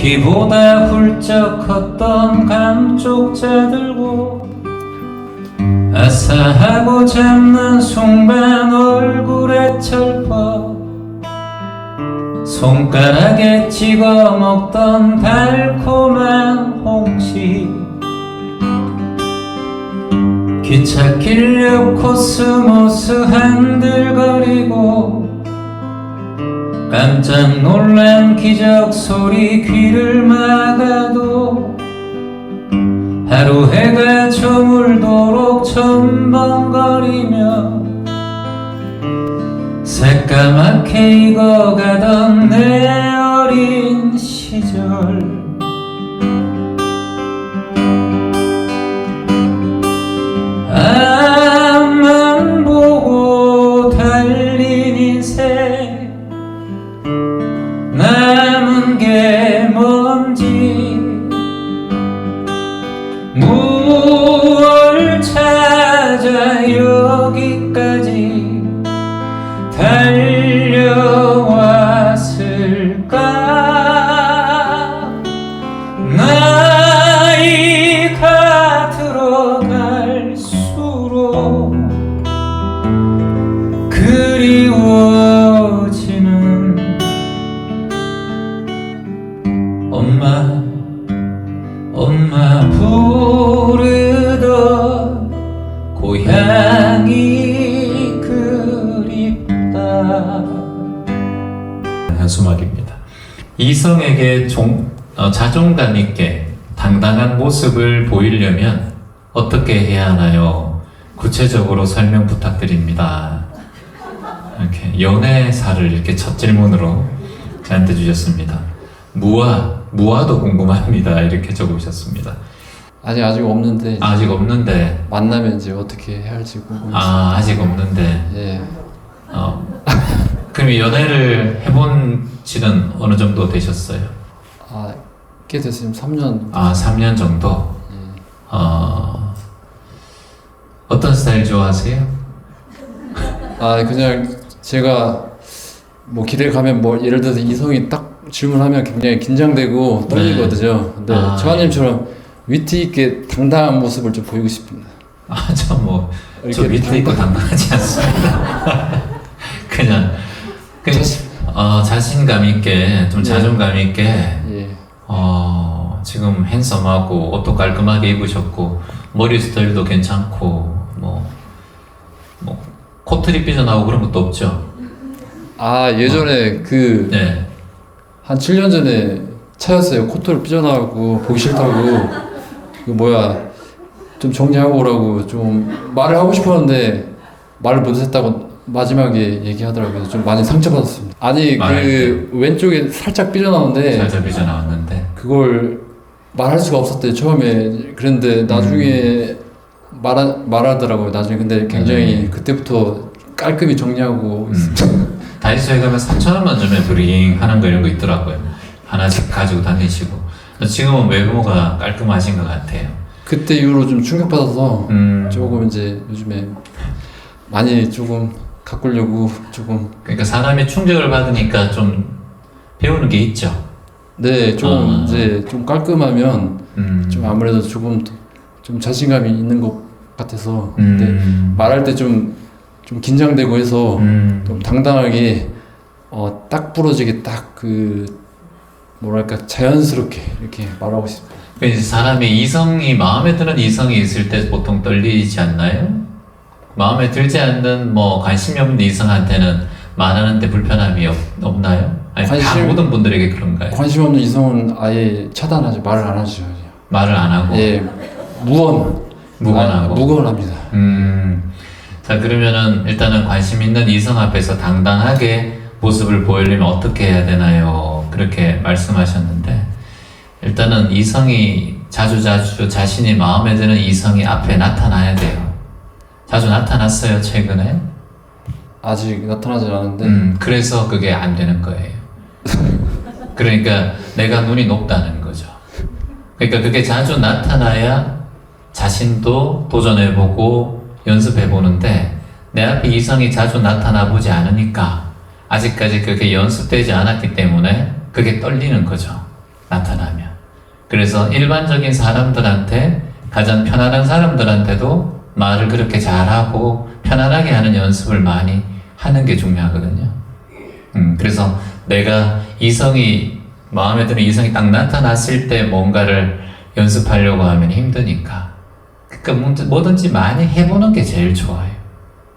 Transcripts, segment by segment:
키보다 훌쩍 컸던 감쪽자 들고 아싸하고 잡는 송반 얼굴에 철퍼 손가락에 찍어 먹던 달콤한 홍시 기찻길 옆 코스모스 한들거리고 깜짝 놀란 기적 소리 귀를 막아도 하루 해가 저물도록 첨벙거리며 새까맣게 익어가던 내 어린 시절 앞만 보고 달린 인생 남은 게 뭔지 무얼 찾아 여기까지 달려왔을까. 나이가 들어갈수록 그리워지는 엄마 부르던 고향이 그립다. 한수막입니다. 이성에게 자존감 있게 당당한 모습을 보이려면 어떻게 해야 하나요? 구체적으로 설명 부탁드립니다. 이렇게 연애사를 이렇게 첫 질문으로 저한테 주셨습니다. 무아도 궁금합니다. 이렇게 적으셨습니다. 아직 없는데. 아직 없는데. 만나면 이제 어떻게 해야 할지 궁금해서. 아직 없는데. 예. 그럼 연애를 해본 지는 어느 정도 되셨어요? 꽤 됐으면 3년. 3년 정도? 예. 어떤 스타일 좋아하세요? 그냥 제가 뭐 길에 가면 뭐 예를 들어서 이성이 딱 질문하면 굉장히 긴장되고 떨리거든요. 근데 저하님처럼 위트 있게 당당한 모습을 좀 보이고 싶습니다. 저 위트 있고 당당하지 않습니다. 그냥 자신감 있게 좀 자존감 있게 예. 지금 핸섬하고 옷도 깔끔하게 입으셨고 머리 스타일도 괜찮고 뭐 코트리 삐져나오고 그런 것도 없죠? 예전에 네. 한 7년 전에 차였어요. 코트를 삐져나오고 보기 싫다고 좀 정리하고 오라고 좀 말을 하고 싶었는데 말을 못했다고 마지막에 얘기하더라고요. 좀 많이 상처받았습니다. 왼쪽에 살짝 삐져나왔는데 그걸 말할 수가 없었대요. 처음에. 그런데 나중에 말하더라고요. 나중에. 근데 굉장히 그때부터 깔끔히 정리하고 다이소에 가면 3,000원 만점에 브링 하는 거 이런 거 있더라고요. 하나씩 가지고 다니시고. 지금은 외모가 깔끔하신 것 같아요. 그때 이후로 좀 충격받아서 조금 이제 요즘에 많이 조금 가꾸려고 조금. 그러니까 사람이 충격을 받으니까 좀 배우는 게 있죠. 네, 좀 이제 좀 깔끔하면 좀 아무래도 조금 좀 자신감이 있는 것 같아서. 근데 말할 때 좀 긴장되고 해서 좀 당당하게 딱 부러지게 딱 자연스럽게 이렇게 말하고 싶어요. 사람이 마음에 드는 이성이 있을 때 보통 떨리지 않나요? 마음에 들지 않는 관심이 없는 이성한테는 말하는데 불편함이 없나요? 아니 다 모든 분들에게 그런가요? 관심 없는 이성은 아예 차단하죠. 말을 안 하죠. 말을 안 하고? 예, 무건하고. 무건합니다. 자, 그러면은 일단은 관심 있는 이성 앞에서 당당하게 모습을 보이려면 어떻게 해야 되나요? 그렇게 말씀하셨는데 일단은 이성이 자주 자신이 마음에 드는 이성이 앞에 나타나야 돼요. 자주 나타났어요, 최근에? 아직 나타나지 않았는데. 그래서 그게 안 되는 거예요. 그러니까 내가 눈이 높다는 거죠. 그러니까 그게 자주 나타나야 자신도 도전해보고 연습해보는데 내 앞에 이성이 자주 나타나보지 않으니까 아직까지 그게 연습되지 않았기 때문에 그게 떨리는 거죠. 나타나면. 그래서 일반적인 사람들한테, 가장 편안한 사람들한테도 말을 그렇게 잘하고 편안하게 하는 연습을 많이 하는 게 중요하거든요. 그래서 내가 마음에 드는 이성이 딱 나타났을 때 뭔가를 연습하려고 하면 힘드니까. 그러니까 뭐든지 많이 해보는 게 제일 좋아요.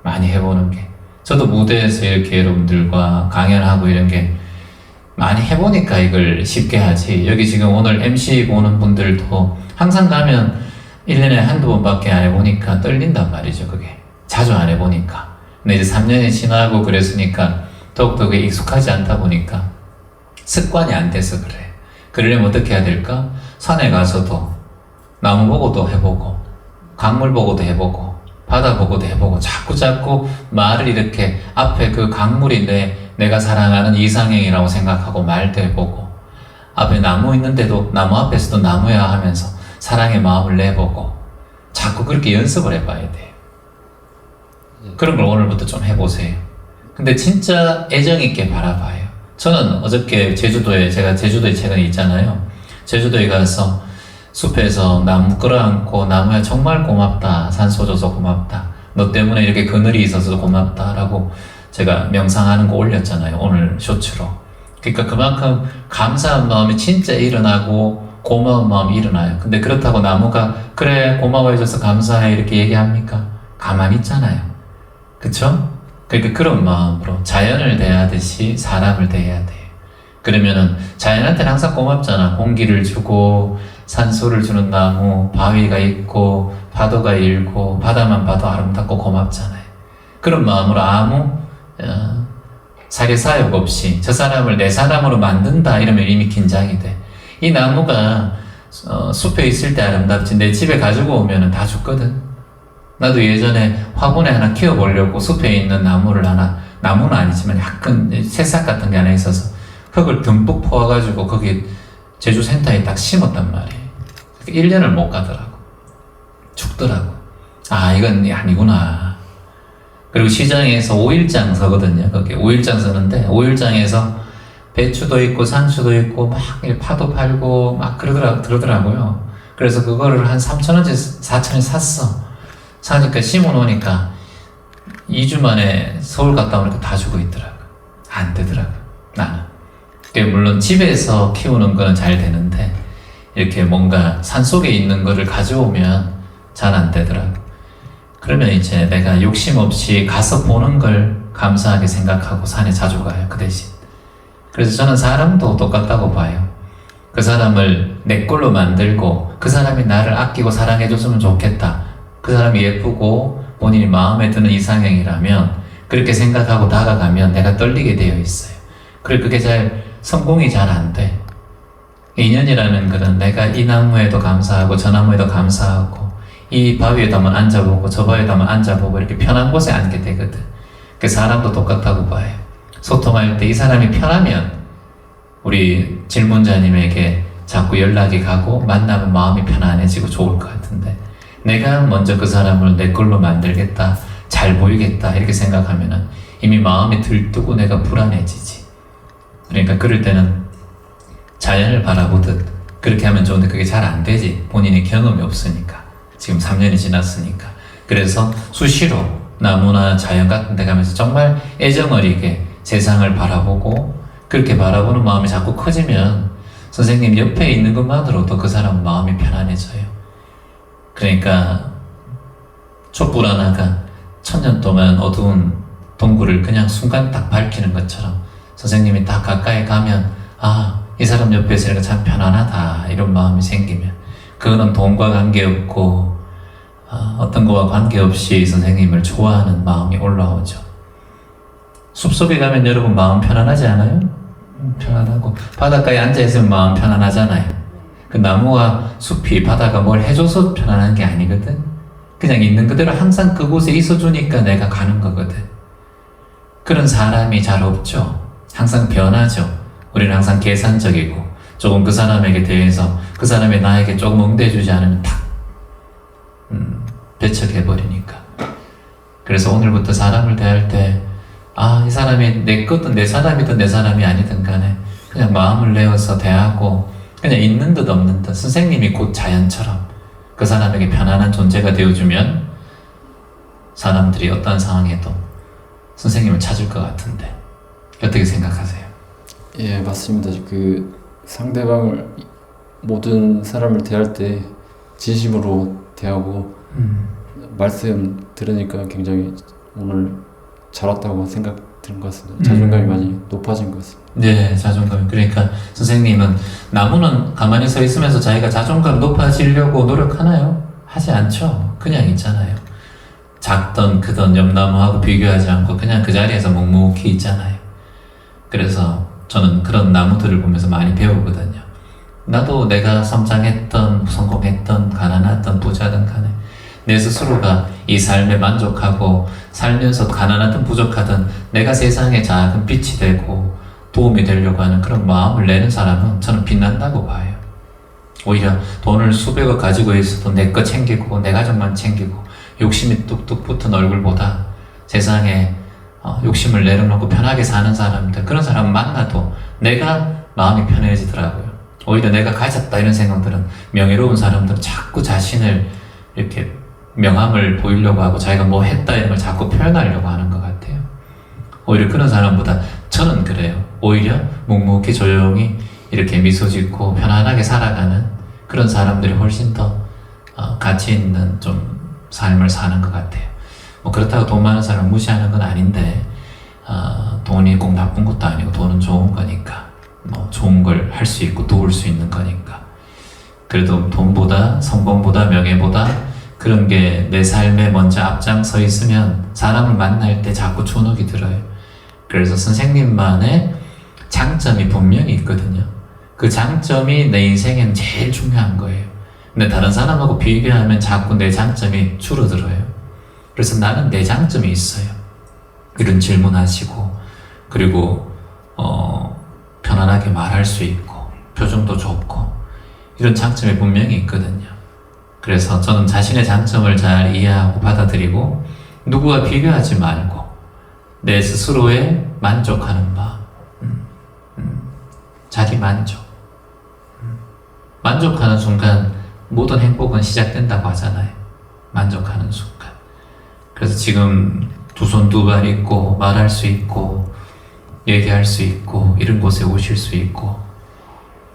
많이 해보는 게. 저도 무대에서 이렇게 여러분들과 강연하고 이런 게 많이 해보니까 이걸 쉽게 하지. 여기 지금 오늘 MC 보는 분들도 항상 가면 1년에 한두 번밖에 안 해보니까 떨린단 말이죠, 그게. 자주 안 해보니까. 근데 이제 3년이 지나고 그랬으니까 더욱더 그게 익숙하지 않다 보니까 습관이 안 돼서 그래. 그러려면 어떻게 해야 될까? 산에 가서도 나무 보고도 해보고, 강물 보고도 해보고, 바다 보고도 해보고, 자꾸 말을 이렇게 앞에 그 강물이 내가 사랑하는 이상형이라고 생각하고 말도 해보고, 앞에 나무 있는데도 나무 앞에서도 나무야 하면서 사랑의 마음을 내보고, 자꾸 그렇게 연습을 해봐야 돼요. 그런 걸 오늘부터 좀 해보세요. 근데 진짜 애정있게 바라봐요. 저는 어저께 제가 제주도에 최근에 있잖아요. 제주도에 가서 숲에서 나무 끌어안고, 나무야 정말 고맙다, 산소 줘서 고맙다, 너 때문에 이렇게 그늘이 있어서 고맙다 라고 제가 명상하는 거 올렸잖아요, 오늘 쇼츠로. 그러니까 그만큼 감사한 마음이 진짜 일어나고 고마운 마음이 일어나요. 근데 그렇다고 나무가 그래 고마워해줘서 감사해 이렇게 얘기합니까? 가만히 있잖아요. 그쵸? 그러니까 그런 마음으로 자연을 대하듯이 사람을 대해야 돼요. 그러면은 자연한테는 항상 고맙잖아. 공기를 주고 산소를 주는 나무, 바위가 있고 파도가 일고 바다만 봐도 아름답고 고맙잖아요. 그런 마음으로 아무 사례사욕 없이 저 사람을 내 사람으로 만든다 이러면 이미 긴장이 돼. 이 나무가 숲에 있을 때 아름답지 내 집에 가지고 오면은 다 죽거든. 나도 예전에 화분에 하나 키워보려고 숲에 있는 나무를 하나, 나무는 아니지만 약간 새싹 같은 게 하나 있어서 흙을 듬뿍 퍼와가지고 거기 제주 센터에 딱 심었단 말이에요. 1년을 못 가더라고. 죽더라고. 아, 이건 아니구나. 그리고 시장에서 5일장 서거든요. 거기 5일장 서는데 5일장에서 배추도 있고 상추도 있고 막 파도 팔고 막 그러더라고요. 그래서 그거를 한 3,000원치 4,000원에 샀어. 사니까 심어 놓으니까 2주 만에 서울 갔다 오니까 다 죽어 있더라고. 안 되더라고, 나는. 물론 집에서 키우는 거는 잘 되는데 이렇게 뭔가 산속에 있는 거를 가져오면 잘 안 되더라고. 그러면 이제 내가 욕심 없이 가서 보는 걸 감사하게 생각하고 산에 자주 가요, 그 대신. 그래서 저는 사람도 똑같다고 봐요. 그 사람을 내 걸로 만들고 그 사람이 나를 아끼고 사랑해줬으면 좋겠다. 그 사람이 예쁘고 본인이 마음에 드는 이상형이라면 그렇게 생각하고 다가가면 내가 떨리게 되어 있어요. 그리고 그게 성공이 잘 안 돼. 인연이라는 것은 내가 이 나무에도 감사하고 저 나무에도 감사하고 이 바위에도 한번 앉아보고 저 바위에도 한번 앉아보고 이렇게 편한 곳에 앉게 되거든. 그 사람도 똑같다고 봐요. 소통할 때 이 사람이 편하면 우리 질문자님에게 자꾸 연락이 가고 만나면 마음이 편안해지고 좋을 것 같은데 내가 먼저 그 사람을 내 걸로 만들겠다, 잘 보이겠다 이렇게 생각하면은 이미 마음이 들뜨고 내가 불안해지지. 그러니까 그럴 때는 자연을 바라보듯 그렇게 하면 좋은데 그게 잘 안 되지. 본인이 경험이 없으니까. 지금 3년이 지났으니까. 그래서 수시로 나무나 자연 같은 데 가면서 정말 애정어리게 세상을 바라보고 그렇게 바라보는 마음이 자꾸 커지면 선생님 옆에 있는 것만으로도 그 사람 마음이 편안해져요. 그러니까 촛불 하나가 1000년 동안 어두운 동굴을 그냥 순간 딱 밝히는 것처럼 선생님이 딱 가까이 가면 이 사람 옆에 있으니까 참 편안하다 이런 마음이 생기면 그거는 돈과 관계없고 어떤 거와 관계없이 선생님을 좋아하는 마음이 올라오죠. 숲속에 가면 여러분 마음 편안하지 않아요? 편안하고 바닷가에 앉아있으면 마음 편안하잖아요. 그 나무와 숲이 바다가 뭘 해줘서 편안한 게 아니거든. 그냥 있는 그대로 항상 그곳에 있어주니까 내가 가는 거거든. 그런 사람이 잘 없죠. 항상 변하죠. 우리는 항상 계산적이고 조금 그 사람에게 대해서 그 사람이 나에게 조금 응대해주지 않으면 탁 배척해버리니까. 그래서 오늘부터 사람을 대할 때 이 사람이 내 것든 내 사람이든 내 사람이 아니든 간에 그냥 마음을 내어서 대하고 그냥 있는 듯 없는 듯 선생님이 곧 자연처럼 그 사람에게 편안한 존재가 되어주면 사람들이 어떤 상황에도 선생님을 찾을 것 같은데 어떻게 생각하세요? 예, 맞습니다. 그 상대방을 모든 사람을 대할 때 진심으로 대하고 말씀 들으니까 굉장히 오늘 잘 왔다고 생각 드는 것 같습니다. 자존감이 많이 높아진 것 같습니다. 네, 자존감. 그러니까 선생님은 나무는 가만히 서 있으면서 자기가 자존감 높아지려고 노력하나요? 하지 않죠. 그냥 있잖아요. 작던 크던 옆나무하고 비교하지 않고 그냥 그 자리에서 묵묵히 있잖아요. 그래서 저는 그런 나무들을 보면서 많이 배우거든요. 나도 내가 성장했던, 성공했던, 가난했던, 부자든 간에 내 스스로가 이 삶에 만족하고 살면서 가난하든 부족하든 내가 세상에 작은 빛이 되고 도움이 되려고 하는 그런 마음을 내는 사람은 저는 빛난다고 봐요. 오히려 돈을 수백억 가지고 있어도 내 거 챙기고 내 가족만 챙기고 욕심이 뚝뚝 붙은 얼굴보다 세상에 욕심을 내려놓고 편하게 사는 사람들, 그런 사람 만나도 내가 마음이 편해지더라고요. 오히려 내가 가졌다 이런 생각들은 명예로운 사람들은 자꾸 자신을 이렇게 명함을 보이려고 하고 자기가 뭐 했다 이런 걸 자꾸 표현하려고 하는 것 같아요. 오히려 그런 사람보다 저는 그래요. 오히려 묵묵히 조용히 이렇게 미소 짓고 편안하게 살아가는 그런 사람들이 훨씬 더 가치 있는 좀 삶을 사는 것 같아요. 뭐 그렇다고 돈 많은 사람을 무시하는 건 아닌데 돈이 꼭 나쁜 것도 아니고 돈은 좋은 거니까 뭐 좋은 걸 할 수 있고 도울 수 있는 거니까 그래도 돈보다 성공보다 명예보다 그런 게 내 삶에 먼저 앞장서 있으면 사람을 만날 때 자꾸 주눅이 들어요. 그래서 선생님만의 장점이 분명히 있거든요. 그 장점이 내 인생에는 제일 중요한 거예요. 근데 다른 사람하고 비교하면 자꾸 내 장점이 줄어들어요. 그래서 나는 내 장점이 있어요. 이런 질문하시고 그리고 편안하게 말할 수 있고 표정도 좋고 이런 장점이 분명히 있거든요. 그래서 저는 자신의 장점을 잘 이해하고 받아들이고 누구와 비교하지 말고 내 스스로에 만족하는 마음, 자기 만족. 만족하는 순간 모든 행복은 시작된다고 하잖아요. 만족하는 순간. 그래서 지금 두 손 두 발 있고 말할 수 있고 얘기할 수 있고 이런 곳에 오실 수 있고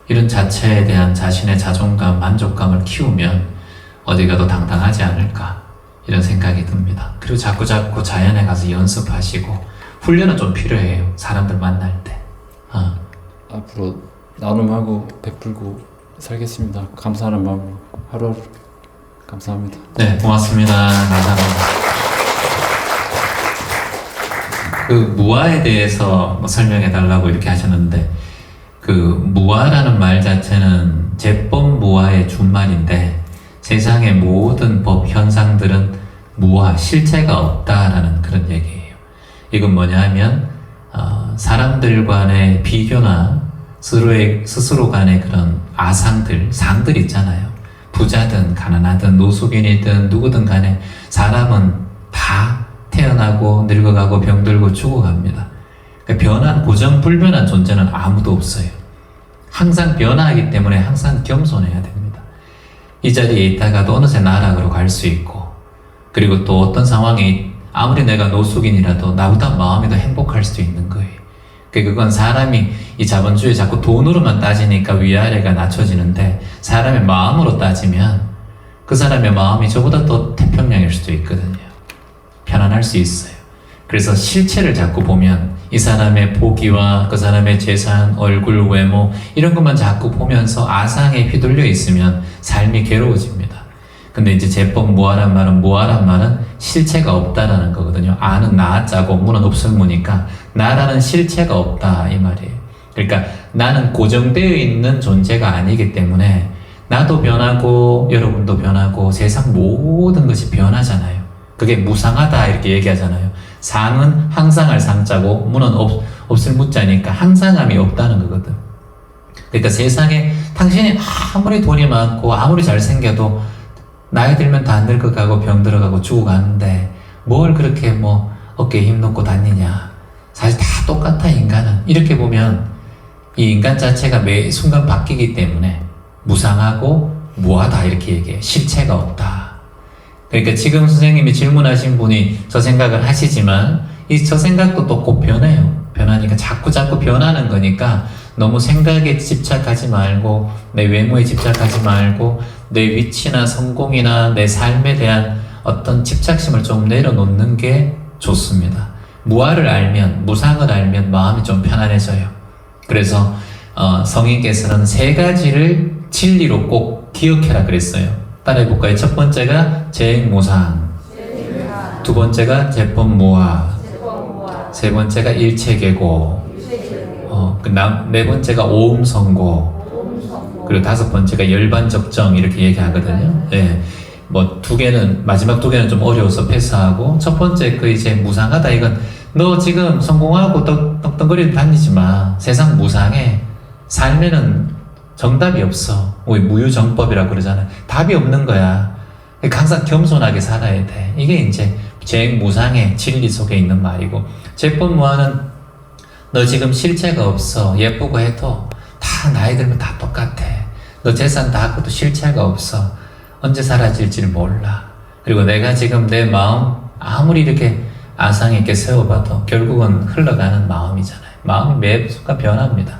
이런 자체에 대한 자신의 자존감, 만족감을 키우면 어디 가도 당당하지 않을까 이런 생각이 듭니다. 그리고 자꾸 자연에 가서 연습하시고 훈련은 좀 필요해요. 사람들 만날 때. 앞으로 나눔하고 베풀고 살겠습니다. 감사하는 마음으로 하루하루 감사합니다. 네, 고맙습니다. 감사합니다. 그 무아에 대해서 뭐 설명해 달라고 이렇게 하셨는데 그 무아라는 말 자체는 제법 무아의 준말인데 세상의 모든 법 현상들은 무아, 실체가 없다라는 그런 얘기예요. 이건 뭐냐 하면 사람들 간의 비교나 스스로 간의 그런 아상들, 상들 있잖아요. 부자든 가난하든 노숙인이든 누구든 간에 사람은 다 태어나고 늙어가고 병들고 죽어갑니다. 그러니까 고정불변한 존재는 아무도 없어요. 항상 변화하기 때문에 항상 겸손해야 됩니다. 이 자리에 있다가도 어느새 나락으로 갈 수 있고 그리고 또 어떤 상황이 아무리 내가 노숙인이라도 나보다 마음이 더 행복할 수도 있는 거예요. 그건 사람이 이 자본주의 자꾸 돈으로만 따지니까 위아래가 낮춰지는데 사람의 마음으로 따지면 그 사람의 마음이 저보다 더 태평양일 수도 있거든요. 편안할 수 있어요. 그래서 실체를 자꾸 보면 이 사람의 보기와 그 사람의 재산, 얼굴, 외모 이런 것만 자꾸 보면서 아상에 휘둘려 있으면 삶이 괴로워집니다. 근데 이제 제법 무아란 말은 실체가 없다라는 거거든요. 아는 나자고 무는 없을무니까 나라는 실체가 없다 이 말이에요. 그러니까 나는 고정되어 있는 존재가 아니기 때문에 나도 변하고 여러분도 변하고 세상 모든 것이 변하잖아요. 그게 무상하다 이렇게 얘기하잖아요. 상은 항상할 상자고 무는 없을 무자니까 항상함이 없다는 거거든. 그러니까 세상에 당신이 아무리 돈이 많고 아무리 잘생겨도 나이 들면 다 늙어가고 병들어가고 죽어가는데 뭘 그렇게 뭐 어깨에 힘 놓고 다니냐. 사실 다 똑같아 인간은. 이렇게 보면 이 인간 자체가 매 순간 바뀌기 때문에 무상하고 무하다 이렇게 얘기해요. 실체가 없다. 그러니까 지금 선생님이 질문하신 분이 저 생각을 하시지만 이 저 생각도 또 곧 변해요. 변하니까 자꾸 변하는 거니까 너무 생각에 집착하지 말고 내 외모에 집착하지 말고 내 위치나 성공이나 내 삶에 대한 어떤 집착심을 좀 내려놓는 게 좋습니다. 무아를 알면, 무상을 알면 마음이 좀 편안해져요. 그래서 성인께서는 세 가지를 진리로 꼭 기억해라 그랬어요. 따라해볼까요? 첫 번째가 재행무상, 두 번째가 재법무아, 세 번째가 일체계고, 네 번째가 오음성고, 그리고 다섯 번째가 열반적정 이렇게 얘기하거든요. 예. 뭐 마지막 두 개는 좀 어려워서 패스하고, 첫 번째 이제 무상하다. 이건 너 지금 성공하고 떡떡거리고 다니지 마. 세상 무상해. 삶에는 정답이 없어. 우리 무유정법이라고 그러잖아요. 답이 없는 거야. 항상 겸손하게 살아야 돼. 이게 이제 재행무상의 진리 속에 있는 말이고, 재법무아는 너 지금 실체가 없어. 예쁘고 해도 다 나이 들면 다 똑같아. 너 재산 다 갖고도 실체가 없어. 언제 사라질지 몰라. 그리고 내가 지금 내 마음 아무리 이렇게 아상 있게 세워봐도 결국은 흘러가는 마음이잖아요. 마음이 매 순간 변합니다.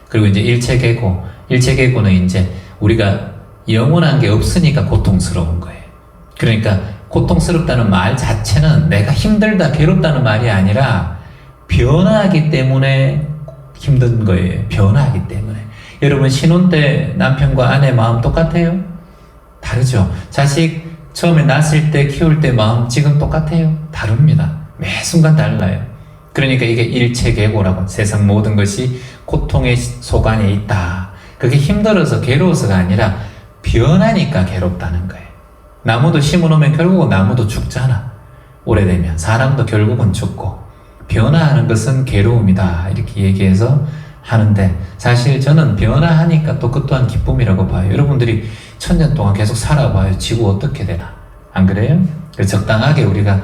그리고 이제 일체계고는 이제 우리가 영원한 게 없으니까 고통스러운 거예요. 그러니까 고통스럽다는 말 자체는 내가 힘들다, 괴롭다는 말이 아니라 변화하기 때문에 힘든 거예요. 변화하기 때문에. 여러분 신혼 때 남편과 아내 마음 똑같아요? 다르죠. 자식 처음에 낳았을 때 키울 때 마음 지금 똑같아요? 다릅니다. 매 순간 달라요. 그러니까 이게 일체계고라고, 세상 모든 것이 고통의 속 안에 있다. 그게 힘들어서 괴로워서가 아니라 변하니까 괴롭다는 거예요. 나무도 심어놓으면 결국은 나무도 죽잖아. 오래되면 사람도 결국은 죽고, 변화하는 것은 괴로움이다 이렇게 얘기해서 하는데, 사실 저는 변화하니까 또 그 또한 기쁨이라고 봐요. 여러분들이 1000년 동안 계속 살아봐요. 지구 어떻게 되나? 안 그래요? 적당하게 우리가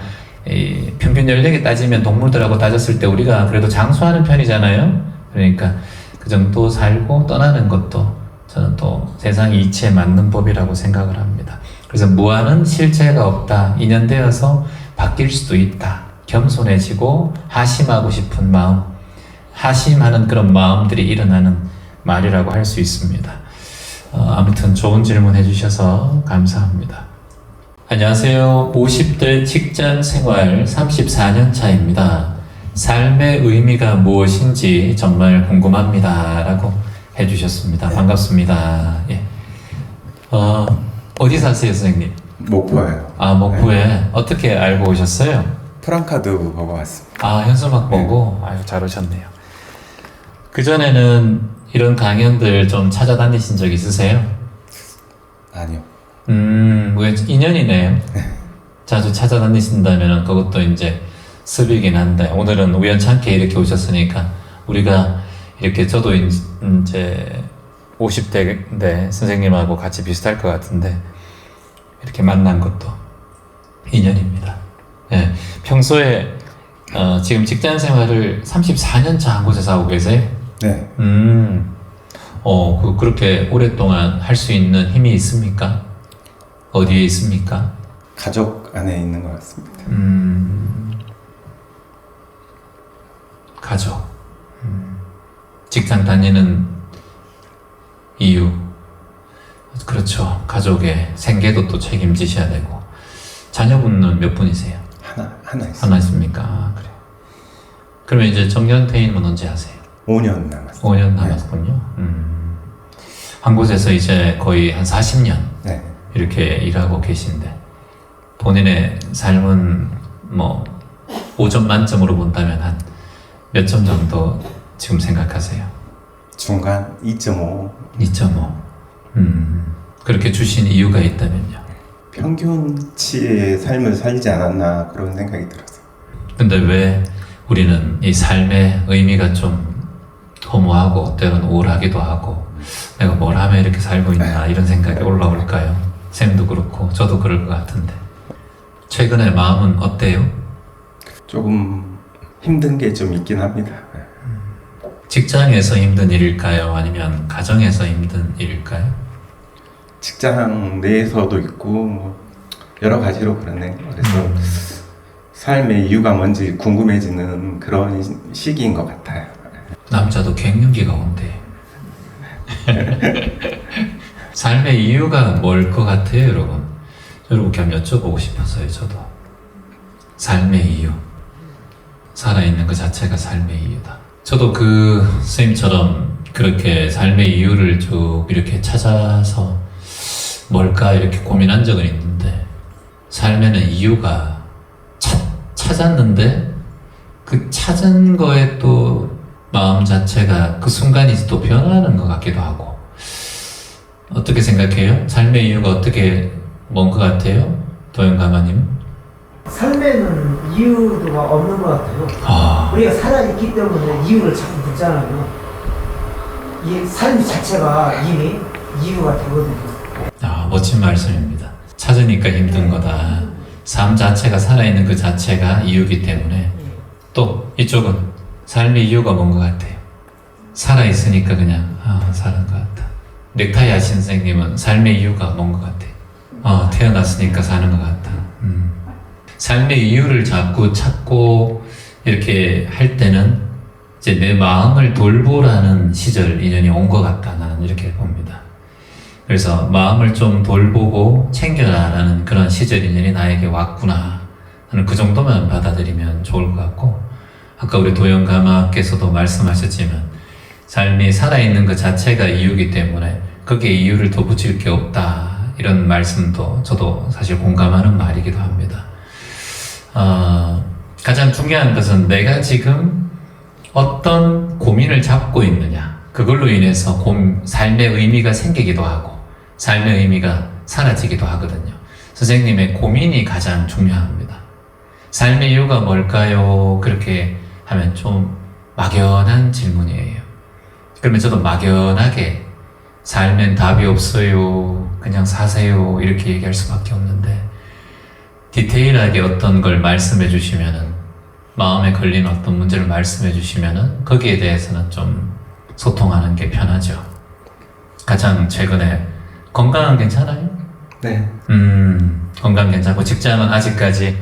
평균 연령에 따지면 동물들하고 따졌을 때 우리가 그래도 장수하는 편이잖아요. 그러니까 그 정도 살고 떠나는 것도 저는 또 세상 이치에 맞는 법이라고 생각을 합니다. 그래서 무아는 실체가 없다. 인연되어서 바뀔 수도 있다. 겸손해지고 하심하고 싶은 마음, 하심하는 그런 마음들이 일어나는 말이라고 할 수 있습니다. 아무튼 좋은 질문 해주셔서 감사합니다. 안녕하세요. 50대 직장 생활 34년 차입니다. 삶의 의미가 무엇인지 정말 궁금합니다. 라고 해주셨습니다. 반갑습니다. 예. 어디 사세요, 선생님? 목포예요. 목포에. 네. 어떻게 알고 오셨어요? 프랑카드 보고 왔습니다. 현수막 보고? 아유, 잘 오셨네요. 그전에는 이런 강연들 좀 찾아다니신 적 있으세요? 아니요. 인연이네요. 자주 찾아다니신다면 그것도 이제 습이긴 한데, 오늘은 우연찮게 이렇게 오셨으니까 우리가 이렇게, 저도 이제 50대인데 선생님하고 같이 비슷할 것 같은데 이렇게 만난 것도 인연입니다. 예, 평소에 지금 직장 생활을 34년 차 한 곳에서 하고 계세요? 네. 그렇게 오랫동안 할 수 있는 힘이 있습니까? 어디에 있습니까? 가족 안에 있는 것 같습니다. 가족. 직장 다니는 이유. 그렇죠. 가족의 생계도 또 책임지셔야 되고. 자녀분은 몇 분이세요? 하나 있습니다. 하나 있습니까? 그래. 그러면 이제 정년퇴임은 언제 하세요? 5년 남았습니다. 5년 남았군요. 한 곳에서 이제 거의 한 40년 네. 이렇게 일하고 계신데, 본인의 삶은 뭐 5점 만점으로 본다면 한 몇 점 정도 지금 생각하세요? 중간 2.5. 2.5. 그렇게 주신 이유가 있다면요? 평균치의 삶을 살지 않았나 그런 생각이 들어서. 근데 왜 우리는 이 삶의 의미가 좀 허무하고 때로는 우울하기도 하고, 내가 뭘 하면 이렇게 살고 있나 이런 생각이 올라올까요? 쌤도 그렇고 저도 그럴 것 같은데. 최근에 마음은 어때요? 조금 힘든 게 좀 있긴 합니다. 직장에서 힘든 일일까요? 아니면 가정에서 힘든 일일까요? 직장 내에서도 있고 뭐 여러 가지로 그러네. 그래서 삶의 이유가 뭔지 궁금해지는 그런 시기인 것 같아요. 남자도 갱년기가 온대. 삶의 이유가 뭘 것 같아요, 여러분? 여러분께 한번 여쭤보고 싶어서요, 저도. 삶의 이유. 살아있는 것 자체가 삶의 이유다. 저도 그 선생님처럼 그렇게 삶의 이유를 쭉 이렇게 찾아서 뭘까 이렇게 고민한 적은 있는데, 삶에는 이유가 찾았는데 그 찾은 거에 또 마음 자체가 그 순간이 또 변하는 것 같기도 하고. 어떻게 생각해요? 삶의 이유가 어떻게 뭔 것 같아요? 도영가마님? 삶에는 이유가 없는 것 같아요. 우리가 살아있기 때문에 이유를 자꾸 묻잖아요. 이 삶 자체가 이미 이유가 되거든요. 멋진 말씀입니다. 찾으니까 힘든 거다. 삶 자체가 살아있는 그 자체가 이유기 때문에. 또 이쪽은 삶의 이유가 뭔 것 같아요? 살아있으니까 그냥 사는 것 같다. 넥타이 하신 선생님은 삶의 이유가 뭔 것 같아요? 태어났으니까 사는 것 같다. 삶의 이유를 자꾸 찾고 이렇게 할 때는 이제 내 마음을 돌보라는 시절 인연이 온 것 같다. 나는 이렇게 봅니다. 그래서 마음을 좀 돌보고 챙겨라라는 그런 시절 인연이 나에게 왔구나 하는 그 정도만 받아들이면 좋을 것 같고, 아까 우리 도영가마께서도 말씀하셨지만 삶이 살아있는 것 자체가 이유이기 때문에 거기에 이유를 더 붙일 게 없다, 이런 말씀도 저도 사실 공감하는 말이기도 합니다. 가장 중요한 것은 내가 지금 어떤 고민을 잡고 있느냐, 그걸로 인해서 삶의 의미가 생기기도 하고 삶의 의미가 사라지기도 하거든요. 선생님의 고민이 가장 중요합니다. 삶의 이유가 뭘까요? 그렇게 하면 좀 막연한 질문이에요. 그러면 저도 막연하게 삶엔 답이 없어요, 그냥 사세요, 이렇게 얘기할 수밖에 없는데, 디테일하게 어떤 걸 말씀해 주시면은, 마음에 걸리는 어떤 문제를 말씀해 주시면은 거기에 대해서는 좀 소통하는 게 편하죠. 가장 최근에 건강은 괜찮아요? 네. 건강 괜찮고 직장은 아직까지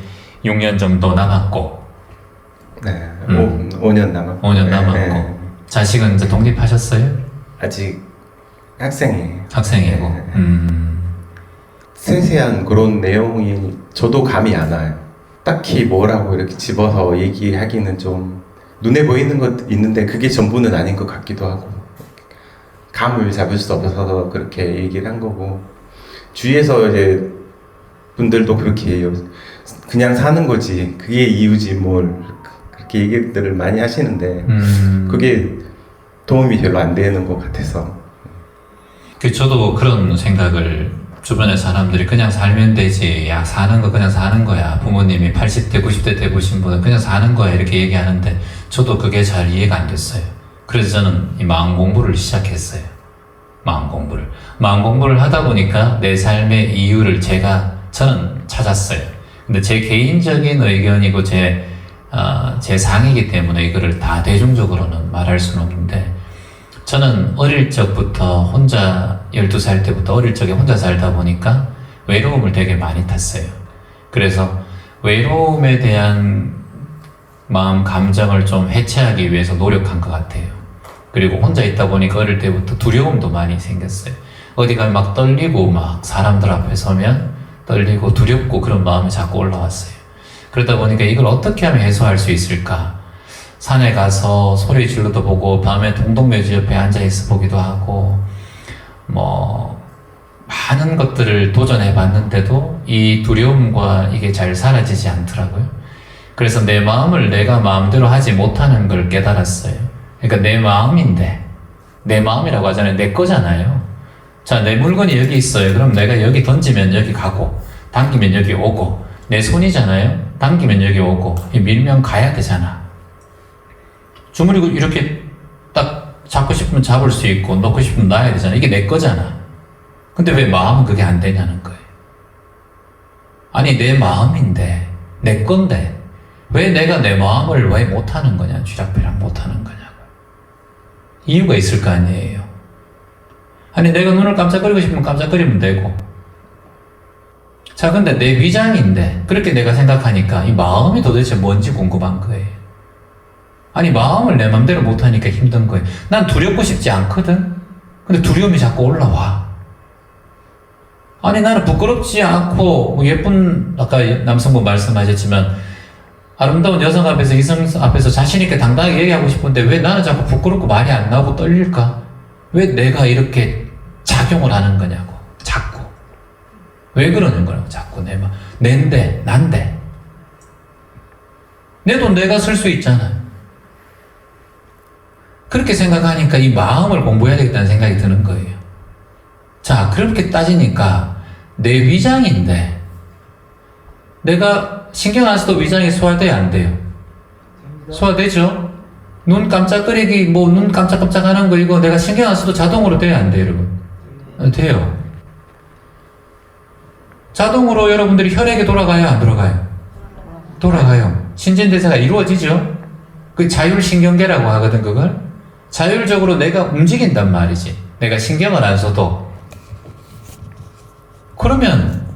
6년 정도 남았고. 네. 5년 남았고. 5년 남았고. 자식은 이제 독립하셨어요? 아직 학생이에요. 학생이고. 세세한 그런 내용이 저도 감이 안 와요. 딱히 뭐라고 이렇게 집어서 얘기하기는 좀 눈에 보이는 것 있는데 그게 전부는 아닌 것 같기도 하고, 감을 잡을 수 없어서 그렇게 얘기를 한 거고, 주위에서 이제 분들도 그렇게 해요. 그냥 사는 거지, 그게 이유지 뭘, 그렇게 얘기들을 많이 하시는데 그게 도움이 별로 안 되는 것 같아서. 저도 그런 생각을, 주변의 사람들이 그냥 살면 되지, 야 사는 거 그냥 사는 거야, 부모님이 80대 90대 때 보신 분은 그냥 사는 거야, 이렇게 얘기하는데 저도 그게 잘 이해가 안 됐어요. 그래서 저는 이 마음 공부를 시작했어요. 마음 공부를 하다 보니까 내 삶의 이유를 저는 찾았어요. 근데 제 개인적인 의견이고 제 상이기 때문에 이거를 다 대중적으로는 말할 수는 없는데, 저는 어릴 적부터 혼자, 12살 때부터 어릴 적에 혼자 살다 보니까 외로움을 되게 많이 탔어요. 그래서 외로움에 대한 마음, 감정을 좀 해체하기 위해서 노력한 것 같아요. 그리고 혼자 있다 보니까 어릴 때부터 두려움도 많이 생겼어요. 어디 가면 막 떨리고, 막 사람들 앞에 서면 떨리고 두렵고, 그런 마음이 자꾸 올라왔어요. 그러다 보니까 이걸 어떻게 하면 해소할 수 있을까? 산에 가서 소리 질러도 보고, 밤에 동동묘지 옆에 앉아있어 보기도 하고, 많은 것들을 도전해 봤는데도 이 두려움과 이게 잘 사라지지 않더라고요. 그래서 내 마음을 내가 마음대로 하지 못하는 걸 깨달았어요. 그러니까 내 마음인데, 내 마음이라고 하잖아요. 내 거잖아요. 자, 내 물건이 여기 있어요. 그럼 내가 여기 던지면 여기 가고, 당기면 여기 오고, 내 손이잖아요. 당기면 여기 오고, 밀면 가야 되잖아. 주머니고 이렇게 딱 잡고 싶으면 잡을 수 있고, 놓고 싶으면 놔야 되잖아. 이게 내 거잖아. 근데 왜 마음은 그게 안 되냐는 거예요. 아니, 내 마음인데, 내 건데, 왜 내가 내 마음을 왜 못하는 거냐, 쥐락펴락 못하는 거냐고. 이유가 있을 거 아니에요. 아니 내가 눈을 깜짝거리고 싶으면 깜짝거리면 되고, 자 근데 내 위장인데 그렇게 내가 생각하니까 이 마음이 도대체 뭔지 궁금한 거예요. 아니 마음을 내 맘대로 못하니까 힘든 거예요. 난 두렵고 싶지 않거든. 근데 두려움이 자꾸 올라와. 아니 나는 부끄럽지 않고 뭐 예쁜, 아까 남성분 말씀하셨지만 아름다운 여성 앞에서 이성 앞에서 자신 있게 당당하게 얘기하고 싶은데 왜 나는 자꾸 부끄럽고 말이 안 나오고 떨릴까? 왜 내가 이렇게 작용을 하는 거냐고. 자꾸 왜 그러는 거라고. 자꾸 난데 내 돈 내가 쓸 수 있잖아. 그렇게 생각하니까 이 마음을 공부해야 되겠다는 생각이 드는 거예요. 자, 그렇게 따지니까 내 위장인데 내가 신경 안 써도 위장이 소화돼야 안 돼요? 소화되죠? 눈 깜짝거리기, 눈 깜짝깜짝 하는 거 이거 내가 신경 안 써도 자동으로 돼야 안 돼요, 여러분? 돼요. 자동으로 여러분들이 혈액이 돌아가요, 안 돌아가요? 돌아가요. 신진대사가 이루어지죠? 그 자율신경계라고 하거든, 그걸. 자율적으로 내가 움직인단 말이지. 내가 신경을 안 써도. 그러면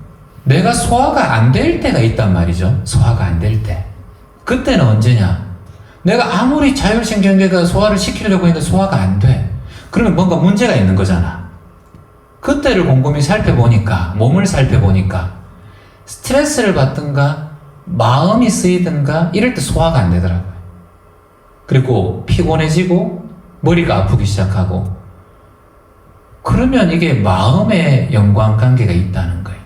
내가 소화가 안 될 때가 있단 말이죠. 소화가 안 될 때. 그때는 언제냐? 내가 아무리 자율신경계가 소화를 시키려고 했는데 소화가 안 돼. 그러면 뭔가 문제가 있는 거잖아. 그때를 곰곰이 살펴보니까, 몸을 살펴보니까 스트레스를 받든가 마음이 쓰이든가 이럴 때 소화가 안 되더라고요. 그리고 피곤해지고 머리가 아프기 시작하고, 그러면 이게 마음에 연관관계가 있다는 거예요.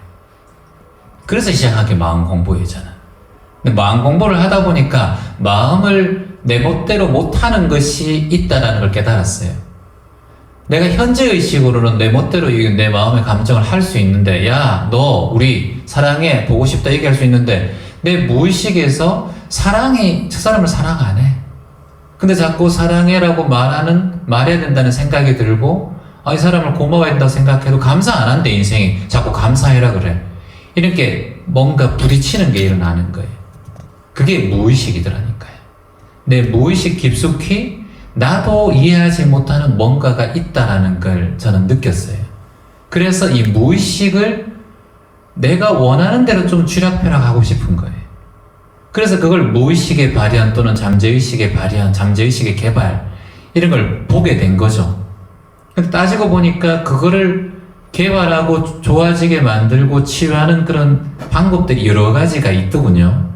그래서 시작한 게 마음 공부이잖아. 근데 마음 공부를 하다 보니까 마음을 내 멋대로 못하는 것이 있다는 걸 깨달았어요. 내가 현재의식으로는 내 멋대로 내 마음의 감정을 할 수 있는데, 야, 너 우리 사랑해, 보고 싶다 얘기할 수 있는데 내 무의식에서 저 사람을 사랑 안 해. 근데 자꾸 사랑해라고 말해야 된다는 생각이 들고, 이 사람을 고마워해야 된다고 생각해도 감사 안 한대, 인생이. 자꾸 감사해라 그래. 이렇게 뭔가 부딪히는 게 일어나는 거예요. 그게 무의식이더라니까요. 내 무의식 깊숙이 나도 이해하지 못하는 뭔가가 있다라는 걸 저는 느꼈어요. 그래서 이 무의식을 내가 원하는 대로 좀 쥐락펴락하고 싶은 거예요. 그래서 그걸 무의식의 발현 또는 잠재의식의 발현, 잠재의식의 개발, 이런 걸 보게 된 거죠. 근데 따지고 보니까 그거를 개발하고 좋아지게 만들고 치유하는 그런 방법들이 여러 가지가 있더군요.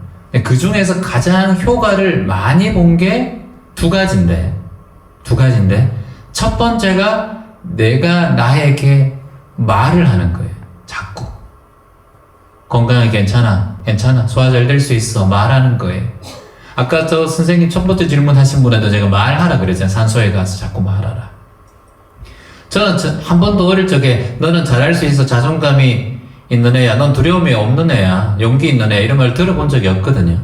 그 중에서 가장 효과를 많이 본 게 두 가지인데, 첫 번째가 내가 나에게 말을 하는 거예요. 자꾸. 건강하게 괜찮아. 소화 잘 될 수 있어. 말하는 거예요. 아까 저 선생님 첫 번째 질문하신 분한테 제가 말하라 그랬잖아요. 산소에 가서 자꾸 말하라. 저는 한 번도 어릴 적에 너는 잘할 수 있어. 자존감이 있는 애야. 넌 두려움이 없는 애야. 용기 있는 애야. 이런 말 들어본 적이 없거든요.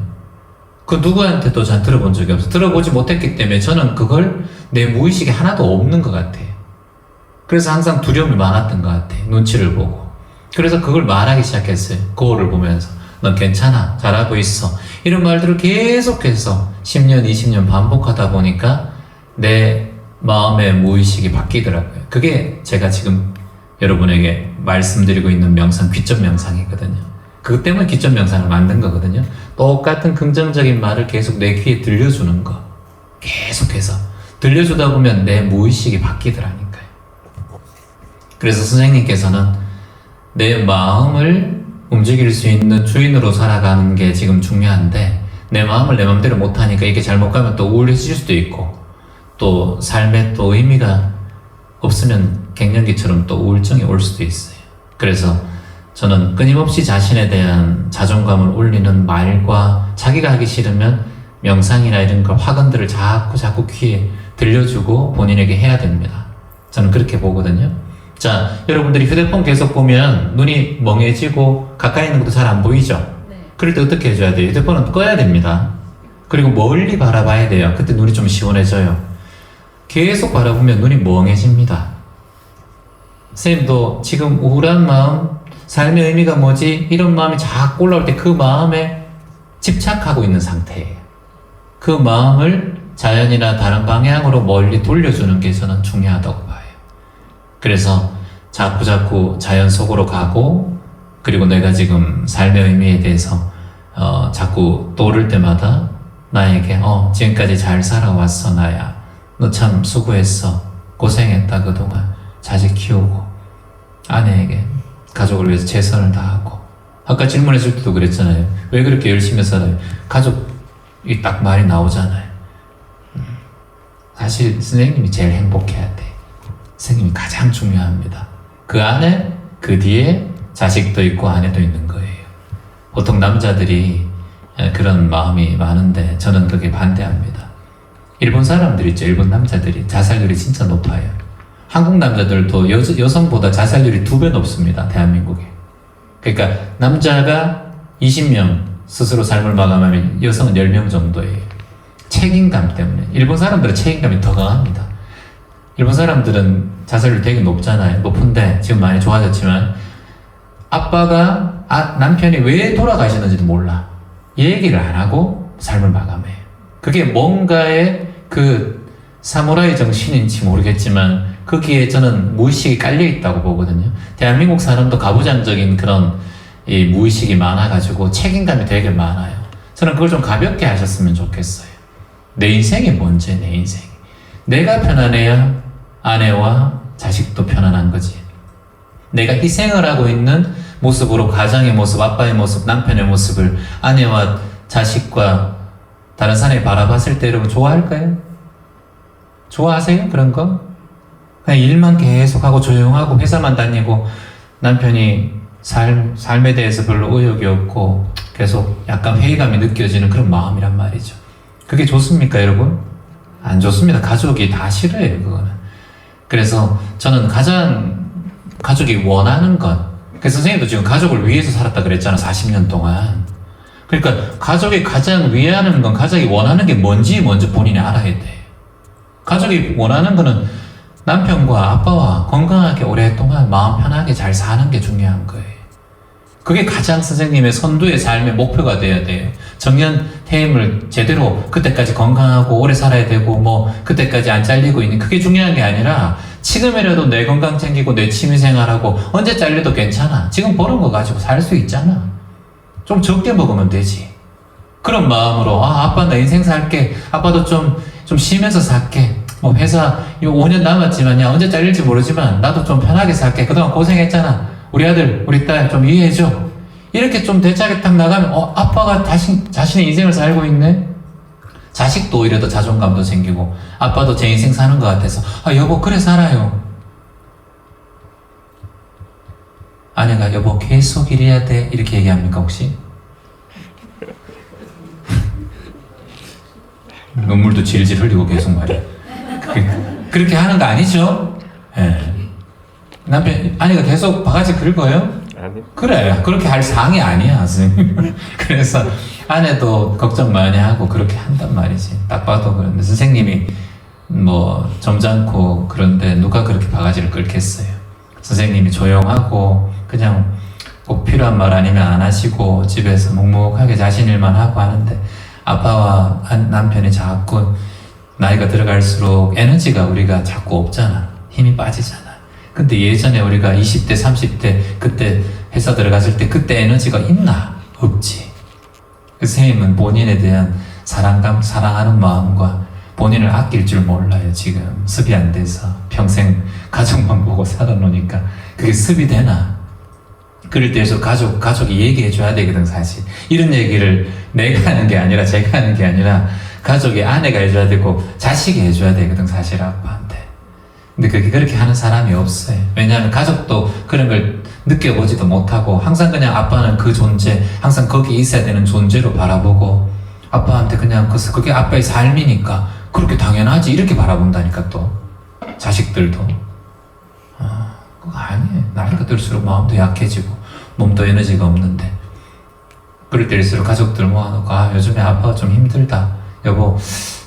그 누구한테도 잘 들어본 적이 없어요. 들어보지 못했기 때문에 저는 그걸 내 무의식에 하나도 없는 것 같아요. 그래서 항상 두려움이 많았던 것 같아요. 눈치를 보고. 그래서 그걸 말하기 시작했어요. 거울을 보면서. 넌 괜찮아. 잘하고 있어. 이런 말들을 계속해서 10년, 20년 반복하다 보니까 내 마음의 무의식이 바뀌더라고요. 그게 제가 지금 여러분에게 말씀드리고 있는 명상, 귀점 명상이거든요. 그것 때문에 귀점 명상을 만든 거거든요. 똑같은 긍정적인 말을 계속 내 귀에 들려주는 거. 계속해서. 들려주다 보면 내 무의식이 바뀌더라니까요. 그래서 선생님께서는 내 마음을 움직일 수 있는 주인으로 살아가는 게 지금 중요한데, 내 마음을 내 마음대로 못하니까 이게 잘못 가면 또 우울해질 수도 있고, 또 삶에 또 의미가 없으면 갱년기처럼 또 우울증이 올 수도 있어요. 그래서 저는 끊임없이 자신에 대한 자존감을 올리는 말과, 자기가 하기 싫으면 명상이나 이런 걸 화근들을 자꾸 귀에 들려주고 본인에게 해야 됩니다. 저는 그렇게 보거든요. 자, 여러분들이 휴대폰 계속 보면 눈이 멍해지고 가까이 있는 것도 잘 안 보이죠? 네. 그럴 때 어떻게 해줘야 돼요? 휴대폰은 꺼야 됩니다. 그리고 멀리 바라봐야 돼요. 그때 눈이 좀 시원해져요. 계속 바라보면 눈이 멍해집니다. 선생님도 지금 우울한 마음, 삶의 의미가 뭐지? 이런 마음이 자꾸 올라올 때 그 마음에 집착하고 있는 상태예요. 그 마음을 자연이나 다른 방향으로 멀리 돌려주는 게 저는 중요하다고 봐요. 그래서 자꾸 자연 속으로 가고, 그리고 내가 지금 삶의 의미에 대해서 자꾸 떠오를 때마다 나에게 지금까지 잘 살아왔어 나야, 너 참 수고했어, 고생했다 그동안, 자식 키우고 아내에게 가족을 위해서 최선을 다하고. 아까 질문했을 때도 그랬잖아요. 왜 그렇게 열심히 살아요? 가족이 딱 말이 나오잖아요. 사실 선생님이 제일 행복해야 돼. 선생님이 가장 중요합니다. 그 안에, 그 뒤에 자식도 있고 아내도 있는 거예요. 보통 남자들이 그런 마음이 많은데 저는 그게 반대합니다. 일본 사람들 있죠. 일본 남자들이 자살률이 진짜 높아요. 한국 남자들도 여성보다 자살률이 2배 높습니다. 대한민국에. 그러니까 남자가 20명 스스로 삶을 마감하면 여성은 10명 정도예요. 책임감 때문에. 일본 사람들은 책임감이 더 강합니다. 일본 사람들은 자살률 되게 높잖아요. 높은데 지금 많이 좋아졌지만 아빠가 남편이 왜 돌아가시는지도 몰라. 얘기를 안 하고 삶을 마감해요. 그게 뭔가의 그 사무라이 정신인지 모르겠지만 거기에 저는 무의식이 깔려있다고 보거든요. 대한민국 사람도 가부장적인 그런 이 무의식이 많아가지고 책임감이 되게 많아요. 저는 그걸 좀 가볍게 하셨으면 좋겠어요. 내 인생이 뭔지, 내 인생이. 내가 편안해야 아내와 자식도 편안한 거지. 내가 희생을 하고 있는 모습으로 가정의 모습, 아빠의 모습, 남편의 모습을 아내와 자식과 다른 사람이 바라봤을 때 여러분 좋아할까요? 좋아하세요? 그런 거? 그냥 일만 계속하고 조용하고 회사만 다니고 남편이 삶에 대해서 별로 의욕이 없고 계속 약간 회의감이 느껴지는 그런 마음이란 말이죠. 그게 좋습니까, 여러분? 안 좋습니다. 가족이 다 싫어해요, 그거는. 그래서 저는 가족이 원하는 것. 그래서 선생님도 지금 가족을 위해서 살았다 그랬잖아, 40년 동안. 그러니까 가족이 가장 위하는 건 가족이 원하는 게 뭔지 먼저 본인이 알아야 돼. 가족이 원하는 거는 남편과 아빠와 건강하게 오랫동안 마음 편하게 잘 사는 게 중요한 거예요. 그게 가장 선생님의 선두의 삶의 목표가 돼야 돼요. 정년 퇴임을 제대로 그때까지 건강하고 오래 살아야 되고 뭐 그때까지 안 잘리고 있는 그게 중요한 게 아니라 지금이라도 내 건강 챙기고 내 취미생활하고 언제 잘려도 괜찮아. 지금 버는 거 가지고 살 수 있잖아. 좀 적게 먹으면 되지. 그런 마음으로 아빠 나 인생 살게. 아빠도 좀 쉬면서 살게. 뭐 회사 5년 남았지만 야 언제 잘릴지 모르지만 나도 좀 편하게 살게. 그동안 고생했잖아. 우리 아들 우리 딸 좀 이해해줘. 이렇게 좀 대차게 딱 나가면 아빠가 자신의 인생을 살고 있네. 자식도 오히려 더 자존감도 생기고 아빠도 제 인생 사는 것 같아서 여보 그래 살아요. 아내가 여보 계속 이래야 돼 이렇게 얘기합니까 혹시? 눈물도 질질 흘리고 계속 말이야. 그렇게 하는 거 아니죠? 예. 아내가 계속 바가지 긁어요? 아니. 그래 그렇게 할 상이 아니야 선생님. 그래서 아내도 걱정 많이 하고 그렇게 한단 말이지. 딱 봐도 그런데 선생님이 뭐 점잖고 그런데 누가 그렇게 바가지를 긁겠어요. 선생님이 조용하고 그냥 꼭 필요한 말 아니면 안 하시고 집에서 묵묵하게 자신 일만 하고 하는데 아빠와 남편이 자꾸 나이가 들어갈수록 에너지가 우리가 자꾸 없잖아. 힘이 빠지잖아. 근데 예전에 우리가 20대, 30대 그때 회사 들어갔을 때 그때 에너지가 있나? 없지. 그 선생님은 본인에 대한 사랑하는 마음과 본인을 아낄 줄 몰라요. 지금 습이 안 돼서 평생 가족만 보고 살아놓으니까 그게 습이 되나? 그럴 때에서 가족이 얘기해 줘야 되거든 사실. 이런 얘기를 내가 하는 게 아니라 제가 하는 게 아니라 가족의 아내가 해줘야 되고 자식이 해줘야 되거든 사실 아빠한테. 근데 그렇게 하는 사람이 없어요. 왜냐하면 가족도 그런 걸 느껴보지도 못하고 항상 그냥 아빠는 그 존재, 항상 거기 있어야 되는 존재로 바라보고 아빠한테 그냥 그게 아빠의 삶이니까 그렇게 당연하지 이렇게 바라본다니까 또 자식들도. 그거 아니에요. 나이가 들수록 마음도 약해지고 몸도 에너지가 없는데 그럴 때일수록 가족들 모아놓고 요즘에 아빠가 좀 힘들다. 여보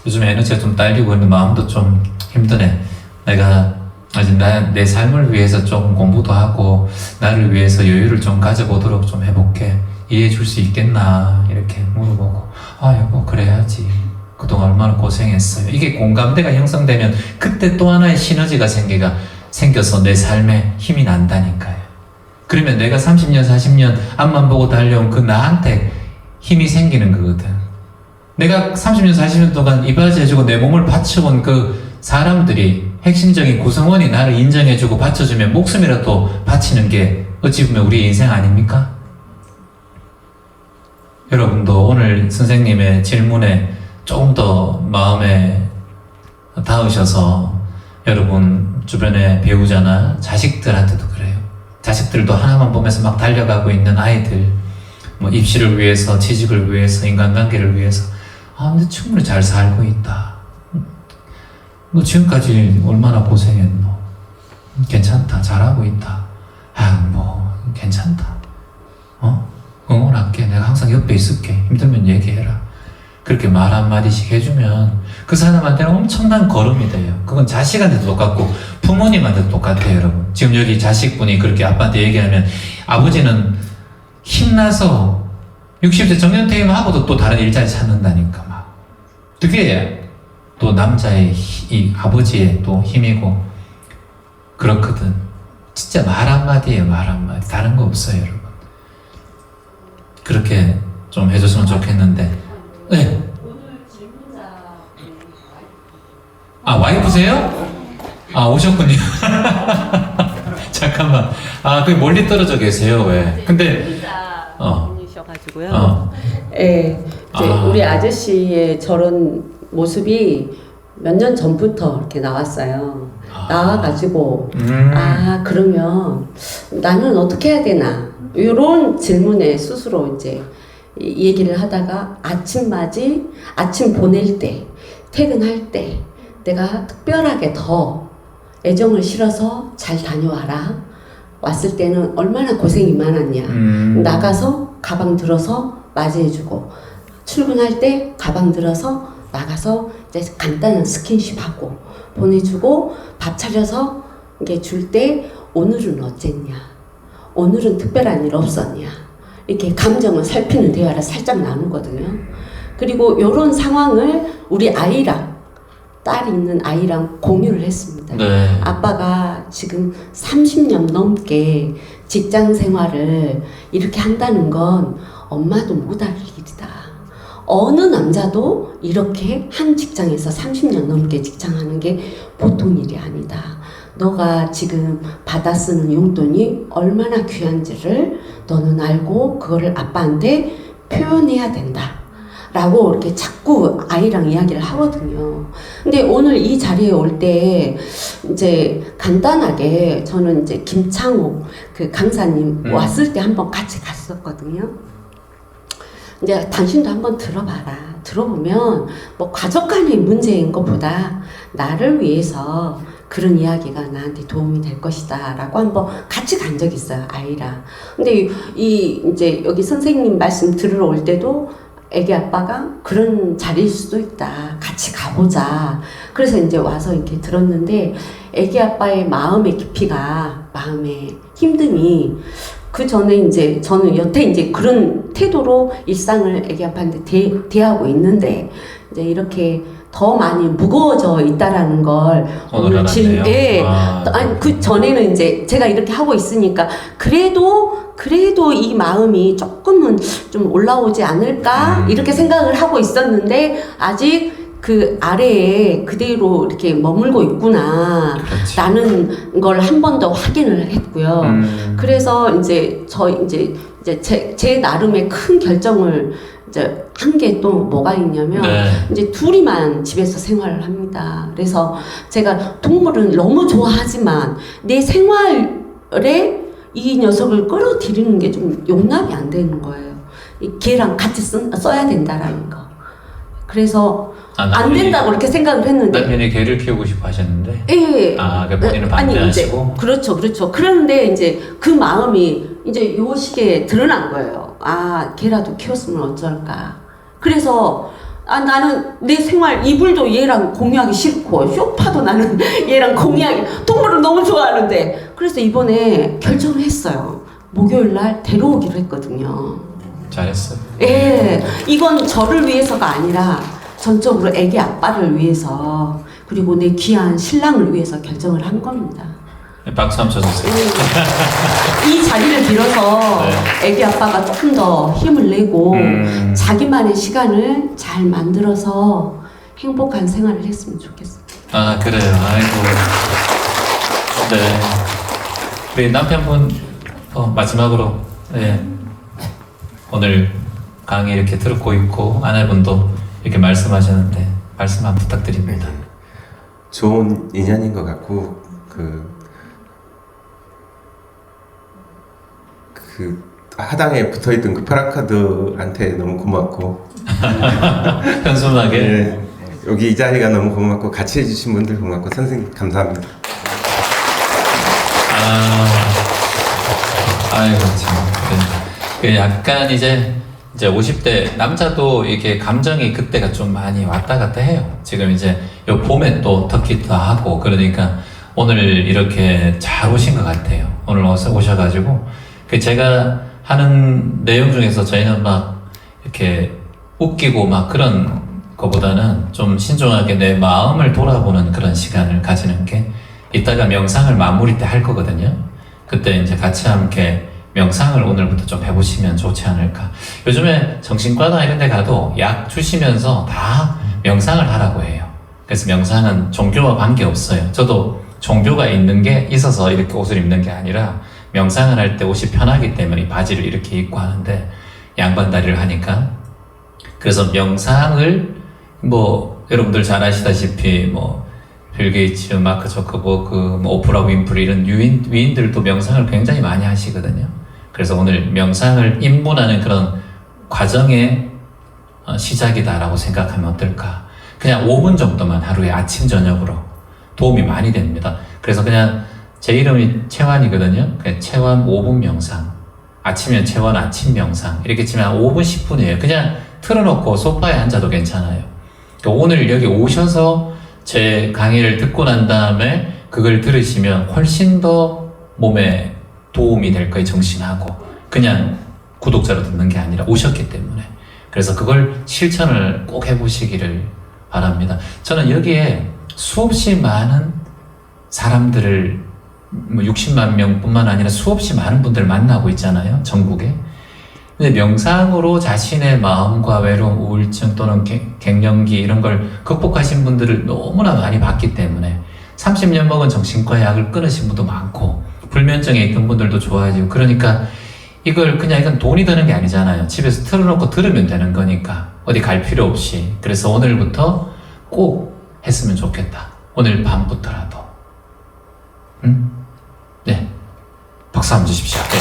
요즘에 에너지가 좀 딸리고 있는데 마음도 좀 힘드네. 내가 아직 내 삶을 위해서 좀 공부도 하고 나를 위해서 여유를 좀 가져보도록 좀 해볼게. 이해해 줄 수 있겠나 이렇게 물어보고 여보 그래야지 그동안 얼마나 고생했어요. 이게 공감대가 형성되면 그때 또 하나의 시너지가 생겨서 내 삶에 힘이 난다니까요. 그러면 내가 30년, 40년 앞만 보고 달려온 그 나한테 힘이 생기는 거거든. 내가 30년, 40년 동안 이바지해주고 내 몸을 바쳐온 그 사람들이 핵심적인 구성원이 나를 인정해주고 받쳐주면 목숨이라도 바치는 게 어찌 보면 우리 인생 아닙니까? 여러분도 오늘 선생님의 질문에 조금 더 마음에 닿으셔서 여러분 주변의 배우자나 자식들한테도 그래요. 자식들도 하나만 보면서 막 달려가고 있는 아이들, 뭐 입시를 위해서, 취직을 위해서, 인간관계를 위해서, 근데 충분히 잘 살고 있다. 너 지금까지 얼마나 고생했노? 괜찮다. 잘하고 있다. 괜찮다. 응원할게. 내가 항상 옆에 있을게. 힘들면 얘기해라. 그렇게 말 한마디씩 해주면 그 사람한테는 엄청난 거름이 돼요. 그건 자식한테도 똑같고 부모님한테도 똑같아요, 여러분. 지금 여기 자식분이 그렇게 아빠한테 얘기하면 아버지는 힘나서 60세 정년퇴임하고도 또 다른 일자리 찾는다니까 막. 그게 또 남자의 이 아버지의 또 힘이고 그렇거든. 진짜 말 한마디예요, 말 한마디. 다른 거 없어요, 여러분. 그렇게 좀 해줬으면 좋겠는데. 네. 와이프세요? 오셨군요. 잠깐만. 그 멀리 떨어져 계세요, 왜? 근데, 분이셔가지고요. 예, 이제 우리 아저씨의 저런 모습이 몇 년 전부터 이렇게 나왔어요. 나와가지고, 그러면 나는 어떻게 해야 되나? 이런 질문에 스스로 이제 얘기를 하다가 아침 보낼 때, 퇴근할 때, 내가 특별하게 더 애정을 실어서 잘 다녀와라. 왔을 때는 얼마나 고생이 많았냐. 나가서 가방 들어서 맞이해주고, 출근할 때 가방 들어서 나가서 이제 간단한 스킨십 하고, 보내주고, 밥 차려서 이게 줄 때, 오늘은 어쨌냐. 오늘은 특별한 일 없었냐. 이렇게 감정을 살피는 대화를 살짝 나누거든요. 그리고 이런 상황을 우리 아이랑, 딸이 있는 아이랑 공유를 했습니다. 네. 아빠가 지금 30년 넘게 직장 생활을 이렇게 한다는 건 엄마도 못할 일이다. 어느 남자도 이렇게 한 직장에서 30년 넘게 직장하는 게 보통 일이 아니다. 너가 지금 받아 쓰는 용돈이 얼마나 귀한지를 너는 알고 그거를 아빠한테 표현해야 된다. 라고 이렇게 자꾸 아이랑 이야기를 하거든요. 근데 오늘 이 자리에 올 때 이제 간단하게 저는 이제 김창욱 그 강사님 왔을 때 한번 같이 갔었거든요. 이제 당신도 한번 들어봐라. 들어보면 뭐 가족 간의 문제인 것보다 나를 위해서 그런 이야기가 나한테 도움이 될 것이다 라고 한번 같이 간 적이 있어요, 아이랑. 근데 이제 여기 선생님 말씀 들으러 올 때도 애기 아빠가 그런 자리일 수도 있다. 같이 가보자. 그래서 이제 와서 이렇게 들었는데 애기 아빠의 마음의 깊이가, 마음의 힘듦이 그 전에 이제 저는 여태 이제 그런 태도로 일상을 애기 아빠한테 대하고 있는데 이제 이렇게 더 많이 무거워져 있다라는 걸 오늘 아니 그 전에는 이제 제가 이렇게 하고 있으니까 그래도 이 마음이 조금은 좀 올라오지 않을까 이렇게 생각을 하고 있었는데 아직 그 아래에 그대로 이렇게 머물고 있구나. 그렇지. 라는 걸 한 번 더 확인을 했고요. 그래서 이제 제 나름의 큰 결정을 이제 한 게 또 뭐가 있냐면 이제 둘이만 집에서 생활을 합니다. 그래서 제가 동물은 너무 좋아하지만 내 생활에 이 녀석을 끌어들이는 게 좀 용납이 안 되는 거예요. 이 걔랑 같이 써야 된다라는 거. 그래서 안 된다고 이렇게 생각을 했는데 남편이 개를 키우고 싶어 하셨는데 예. 그러니까 본인은 반대하시고 그렇죠. 그런데 이제 그 마음이 이제 요 시기에 드러난 거예요. 걔라도 키웠으면 어쩔까. 그래서 나는 내 생활 이불도 얘랑 공유하기 싫고 쇼파도 나는 얘랑 공유하기 동물을 너무 좋아하는데 그래서 이번에 결정을 했어요. 목요일 날 데려오기로 했거든요. 잘했어요. 예, 이건 저를 위해서가 아니라 전적으로 애기 아빠를 위해서 그리고 내 귀한 신랑을 위해서 결정을 한 겁니다. 박수 한번 쳐주세요. 이 자리를 빌어서 애기 아빠가 조금 더 힘을 내고 자기만의 시간을 잘 만들어서 행복한 생활을 했으면 좋겠습니다. 아, 그래요. 아이고. 네. 우리 남편분, 마지막으로, 네. 오늘 강의 이렇게 듣고 있고, 아내분도 이렇게 말씀하셨는데, 말씀 한번 부탁드립니다. 좋은 인연인 것 같고 하당에 붙어있던 그 파라카드한테 너무 고맙고 현순하게. 네, 여기 이 자리가 너무 고맙고 같이 해주신 분들 고맙고 선생님 감사합니다. 아이고 참. 그 약간 이제 50대 남자도 이렇게 감정이 그때가 좀 많이 왔다 갔다 해요. 지금 이제 요 봄에 또 터키도 하고 그러니까 오늘 이렇게 잘 오신 것 같아요. 오늘 오셔가지고 그 제가 하는 내용 중에서 저희는 막 이렇게 웃기고 막 그런 거보다는 좀 신중하게 내 마음을 돌아보는 그런 시간을 가지는 게 이따가 명상을 마무리 때 할 거거든요. 그때 이제 같이 함께 명상을 오늘부터 좀 해보시면 좋지 않을까. 요즘에 정신과나 이런 데 가도 약 주시면서 다 명상을 하라고 해요. 그래서 명상은 종교와 관계없어요. 저도 종교가 있는 게 있어서 이렇게 옷을 입는 게 아니라 명상을 할 때 옷이 편하기 때문에 이 바지를 이렇게 입고 하는데 양반다리를 하니까 그래서 명상을 여러분들 잘 아시다시피 빌 게이츠, 마크 저커버그, 오프라 윈프리 이런 위인들도 명상을 굉장히 많이 하시거든요. 그래서 오늘 명상을 입문하는 그런 과정의 시작이다라고 생각하면 어떨까. 그냥 5분 정도만 하루에 아침 저녁으로 도움이 많이 됩니다. 그래서 그냥 제 이름이 채환이거든요. 그냥 채환 5분 명상, 아침이면 채환 아침 명상 이렇게 치면 5분 10분이에요. 그냥 틀어놓고 소파에 앉아도 괜찮아요. 그러니까 오늘 여기 오셔서 제 강의를 듣고 난 다음에 그걸 들으시면 훨씬 더 몸에 도움이 될 거예요. 정신하고 그냥 구독자로 듣는 게 아니라 오셨기 때문에. 그래서 그걸 실천을 꼭 해보시기를 바랍니다. 저는 여기에 수없이 많은 사람들을 60만 명뿐만 아니라 수없이 많은 분들을 만나고 있잖아요. 전국에. 근데 명상으로 자신의 마음과 외로움, 우울증 또는 갱년기 이런 걸 극복하신 분들을 너무나 많이 봤기 때문에 30년 먹은 정신과 약을 끊으신 분도 많고 불면증에 있던 분들도 좋아지고 그러니까 이건 돈이 드는 게 아니잖아요. 집에서 틀어놓고 들으면 되는 거니까 어디 갈 필요 없이. 그래서 오늘부터 꼭 했으면 좋겠다. 오늘 밤부터라도. 응? 네. 박수 한번 주십시오. 네.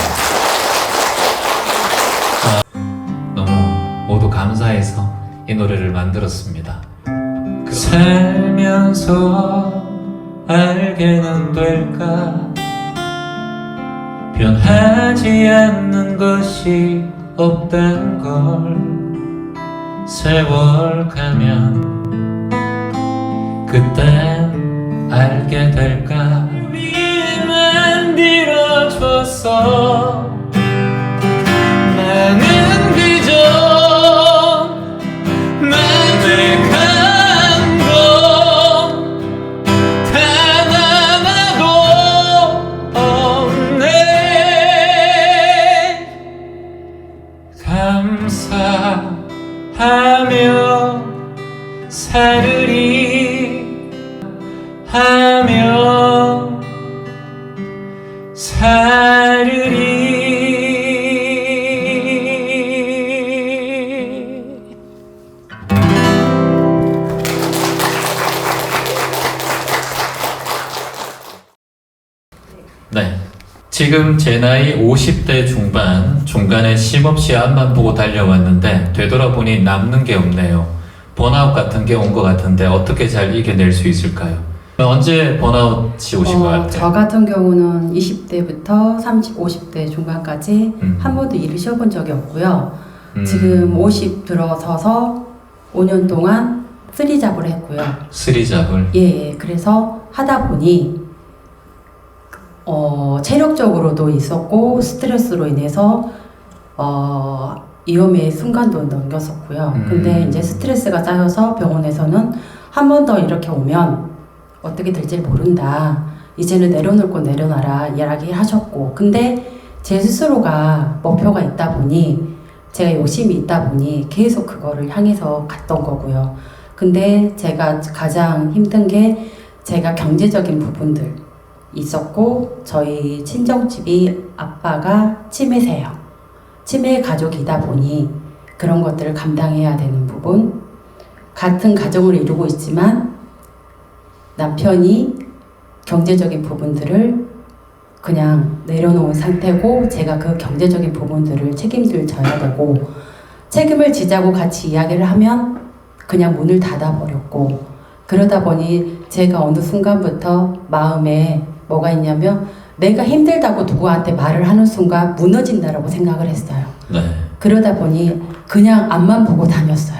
너무 모두 감사해서 이 노래를 만들었습니다. 살면서 알게는 될까 변하지 않는 것이 없단 걸 세월 가면 그땐 알게 될까 위에 만들어줬어 많은 비전 많은 감동 단 하나도 없네 감사하며 살으리 하며 살으리 네. 지금 제 나이 50대 중반, 중간에 쉼없이 앞만 보고 달려왔는데 되돌아보니 남는 게 없네요. 번아웃 같은 게 온 것 같은데 어떻게 잘 이겨낼 수 있을까요? 언제 번아웃이 오신 것 같아요? 저 같은 경우는 20대부터 30, 50대 중반까지 한 번도 일을 쉬어본 적이 없고요. 지금 50 들어서서 5년 동안 쓰리잡을 했고요. 쓰리잡을? 예, 그래서 하다 보니 체력적으로도 있었고 스트레스로 인해서 위험의 순간도 넘겼었고요. 근데 이제 스트레스가 쌓여서 병원에서는 한 번 더 이렇게 오면 어떻게 될지 모른다. 이제는 내려놓을 거 내려놔라 이야기하셨고, 근데 제 스스로가 목표가 있다 보니, 제가 욕심이 있다 보니 계속 그거를 향해서 갔던 거고요. 근데 제가 가장 힘든 게 제가 경제적인 부분들 있었고, 저희 친정집이 아빠가 치매세요. 치매 가족이다 보니 그런 것들을 감당해야 되는 부분, 같은 가정을 이루고 있지만 남편이 경제적인 부분들을 그냥 내려놓은 상태고, 제가 그 경제적인 부분들을 책임을 져야 되고, 책임을 지자고 같이 이야기를 하면 그냥 문을 닫아버렸고, 그러다 보니 제가 어느 순간부터 마음에 뭐가 있냐면, 내가 힘들다고 누구한테 말을 하는 순간 무너진다라고 생각을 했어요. 네. 그러다 보니 그냥 앞만 보고 다녔어요.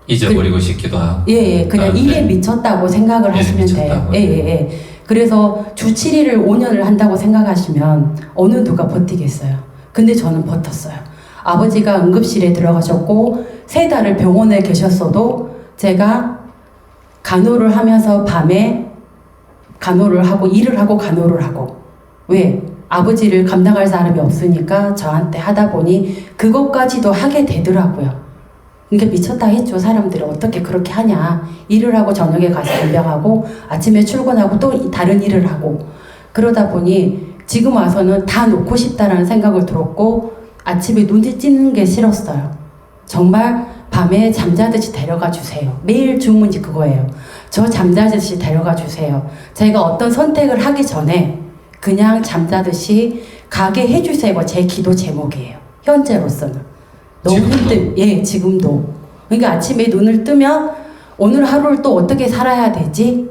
잊어버리고 싶기도 하고. 예, 그냥 일에 미쳤다고 생각을 하시면 돼요. 예. 그래서 주 7일을 5년을 한다고 생각하시면 어느 누가 버티겠어요. 근데 저는 버텼어요. 아버지가 응급실에 들어가셨고 3달을 병원에 계셨어도 제가 간호를 하면서 밤에 간호를 하고 일을 하고 간호를 하고, 왜? 아버지를 감당할 사람이 없으니까 저한테 하다 보니 그것까지도 하게 되더라고요. 그러니까 미쳤다 했죠. 사람들이 어떻게 그렇게 하냐. 일을 하고 저녁에 가서 간병하고 아침에 출근하고 또 다른 일을 하고, 그러다 보니 지금 와서는 다 놓고 싶다라는 생각을 들었고, 아침에 눈이 찌는 게 싫었어요. 정말 밤에 잠자듯이 데려가 주세요. 매일 주문이 그거예요. 저 잠자듯이 데려가 주세요. 제가 어떤 선택을 하기 전에 그냥 잠자듯이 가게 해주세요가 제 기도 제목이에요. 현재로서는. 너무 힘들, 예, 지금도. 그러니까 아침에 눈을 뜨면 오늘 하루를 또 어떻게 살아야 되지?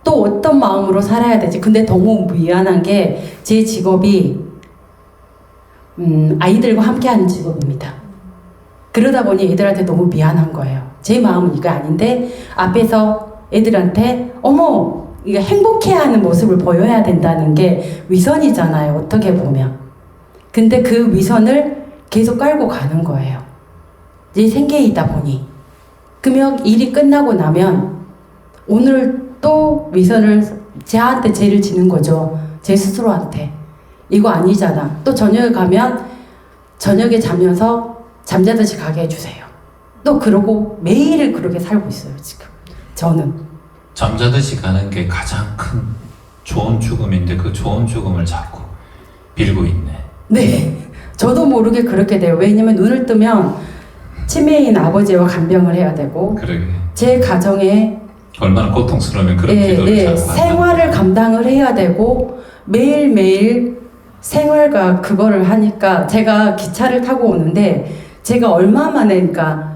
또 어떤 마음으로 살아야 되지? 근데 너무 미안한 게 제 직업이 아이들과 함께하는 직업입니다. 그러다 보니 애들한테 너무 미안한 거예요. 제 마음은 이거 아닌데 앞에서 애들한테 어머 이게 행복해하는 모습을 보여야 된다는 게 위선이잖아요. 어떻게 보면. 근데 그 위선을 계속 깔고 가는 거예요. 내 생계이다 보니. 그러면 일이 끝나고 나면 오늘 또 위선을 저한테 죄를 지는 거죠. 제 스스로한테. 이거 아니잖아. 또 저녁에 가면 저녁에 자면서 잠자듯이 가게 해주세요. 또 그러고 매일 그렇게 살고 있어요. 지금 저는. 잠자듯이 가는 게 가장 큰 좋은 죽음인데 그 좋은 죽음을 자꾸 빌고 있네. 네. 저도 모르게 그렇게 돼요. 왜냐면 눈을 뜨면 치매인 아버지와 간병을 해야 되고, 그러게. 제 가정에 얼마나 고통스러우면 그런 기도를 자꾸 생활을 감당을 해야 되고, 매일매일 생활과 그거를 하니까 제가 기차를 타고 오는데 제가 얼마 만에, 그러니까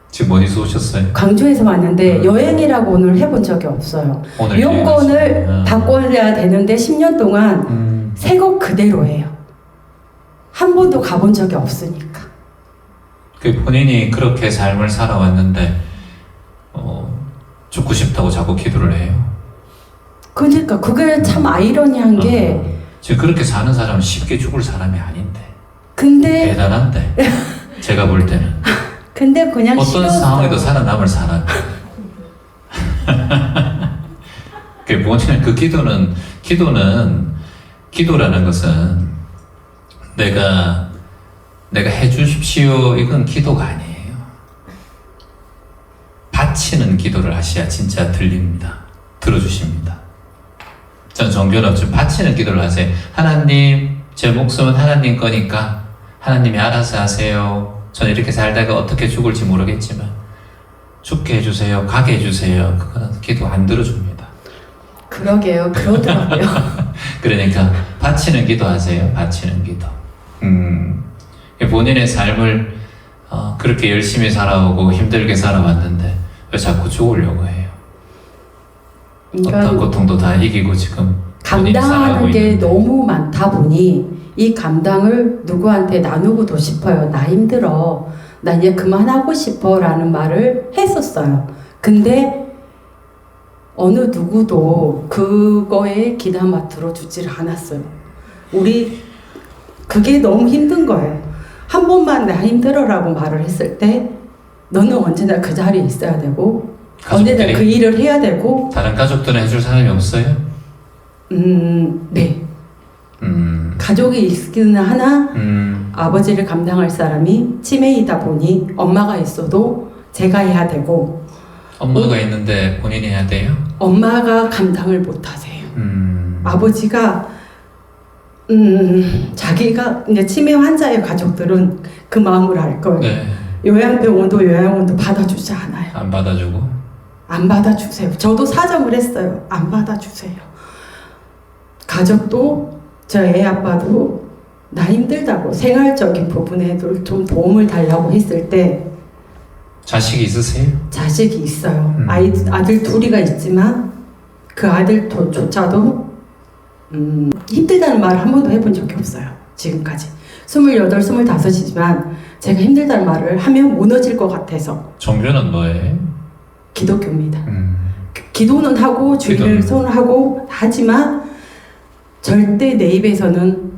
지금 어디서 오셨어요? 광주에서 왔는데 여행이라고 오늘 해본 적이 없어요. 오늘 여권을 여행하시네. 바꿔야 되는데 10년 동안 새 것 그대로예요. 한 번도 가본 적이 없으니까. 그 본인이 그렇게 삶을 살아왔는데 죽고 싶다고 자꾸 기도를 해요. 그러니까 그게 참 아이러니한 게, 지금 그렇게 사는 사람은 쉽게 죽을 사람이 아닌데 근데 대단한데 제가 볼 때는 근데 그냥 어떤 싫었어요. 상황에도 살아남을 사람. 그 본인의 그 기도라는 것은 내가 해주십시오 이건 기도가 아니에요. 바치는 기도를 하셔야 진짜 들어주십니다. 저는 종교는 바치는 기도를 하세요. 하나님, 제 목숨은 하나님 거니까 하나님이 알아서 하세요. 저는 이렇게 살다가 어떻게 죽을지 모르겠지만 죽게 해주세요. 가게 해주세요. 그거는 기도 안 들어줍니다. 그러게요. 그러더라고요. 그러니까 바치는 기도 하세요. 바치는 기도. 본인의 삶을 그렇게 열심히 살아오고 힘들게 살아왔는데 왜 자꾸 죽으려고 해요? 어떤 고통도 다 이기고 지금 감당하는 게 너무 많다 보니 이 감당을 누구한테 나누고도 싶어요. 나 힘들어. 나 이제 그만하고 싶어 라는 말을 했었어요. 근데 어느 누구도 그거에 귀담아 들어주질 않았어요. 그게 너무 힘든 거예요. 한 번만 나 힘들어라고 말을 했을 때 너는 언제나 그 자리에 있어야 되고 가족들이? 언제나 그 일을 해야 되고 다른 가족들은 해줄 사람이 없어요? 네. 가족이 있기는 하나 아버지를 감당할 사람이 치매이다 보니 엄마가 있어도 제가 해야 되고 엄마가 있는데 본인이 해야 돼요? 엄마가 감당을 못 하세요. 아버지가 자기가 이제 치매 환자의 가족들은 그 마음을 알 거예요. 네. 요양원도 받아주지 않아요. 안 받아주고? 안 받아주세요. 저도 사정을 했어요. 안 받아주세요. 가족도 저 애 아빠도 나 힘들다고 생활적인 부분에도 좀 도움을 달라고 했을 때 자식이 있으세요? 자식이 있어요. 아들 둘이가 있지만 그 아들조차도 힘들다는 말을 한 번도 해본 적이 없어요. 지금까지. 28, 25이지만 제가 힘들다는 말을 하면 무너질 것 같아서. 종교는 뭐예요? 기독교입니다. 기도는 하고 주일을 선하고 하지만 절대 내 입에서는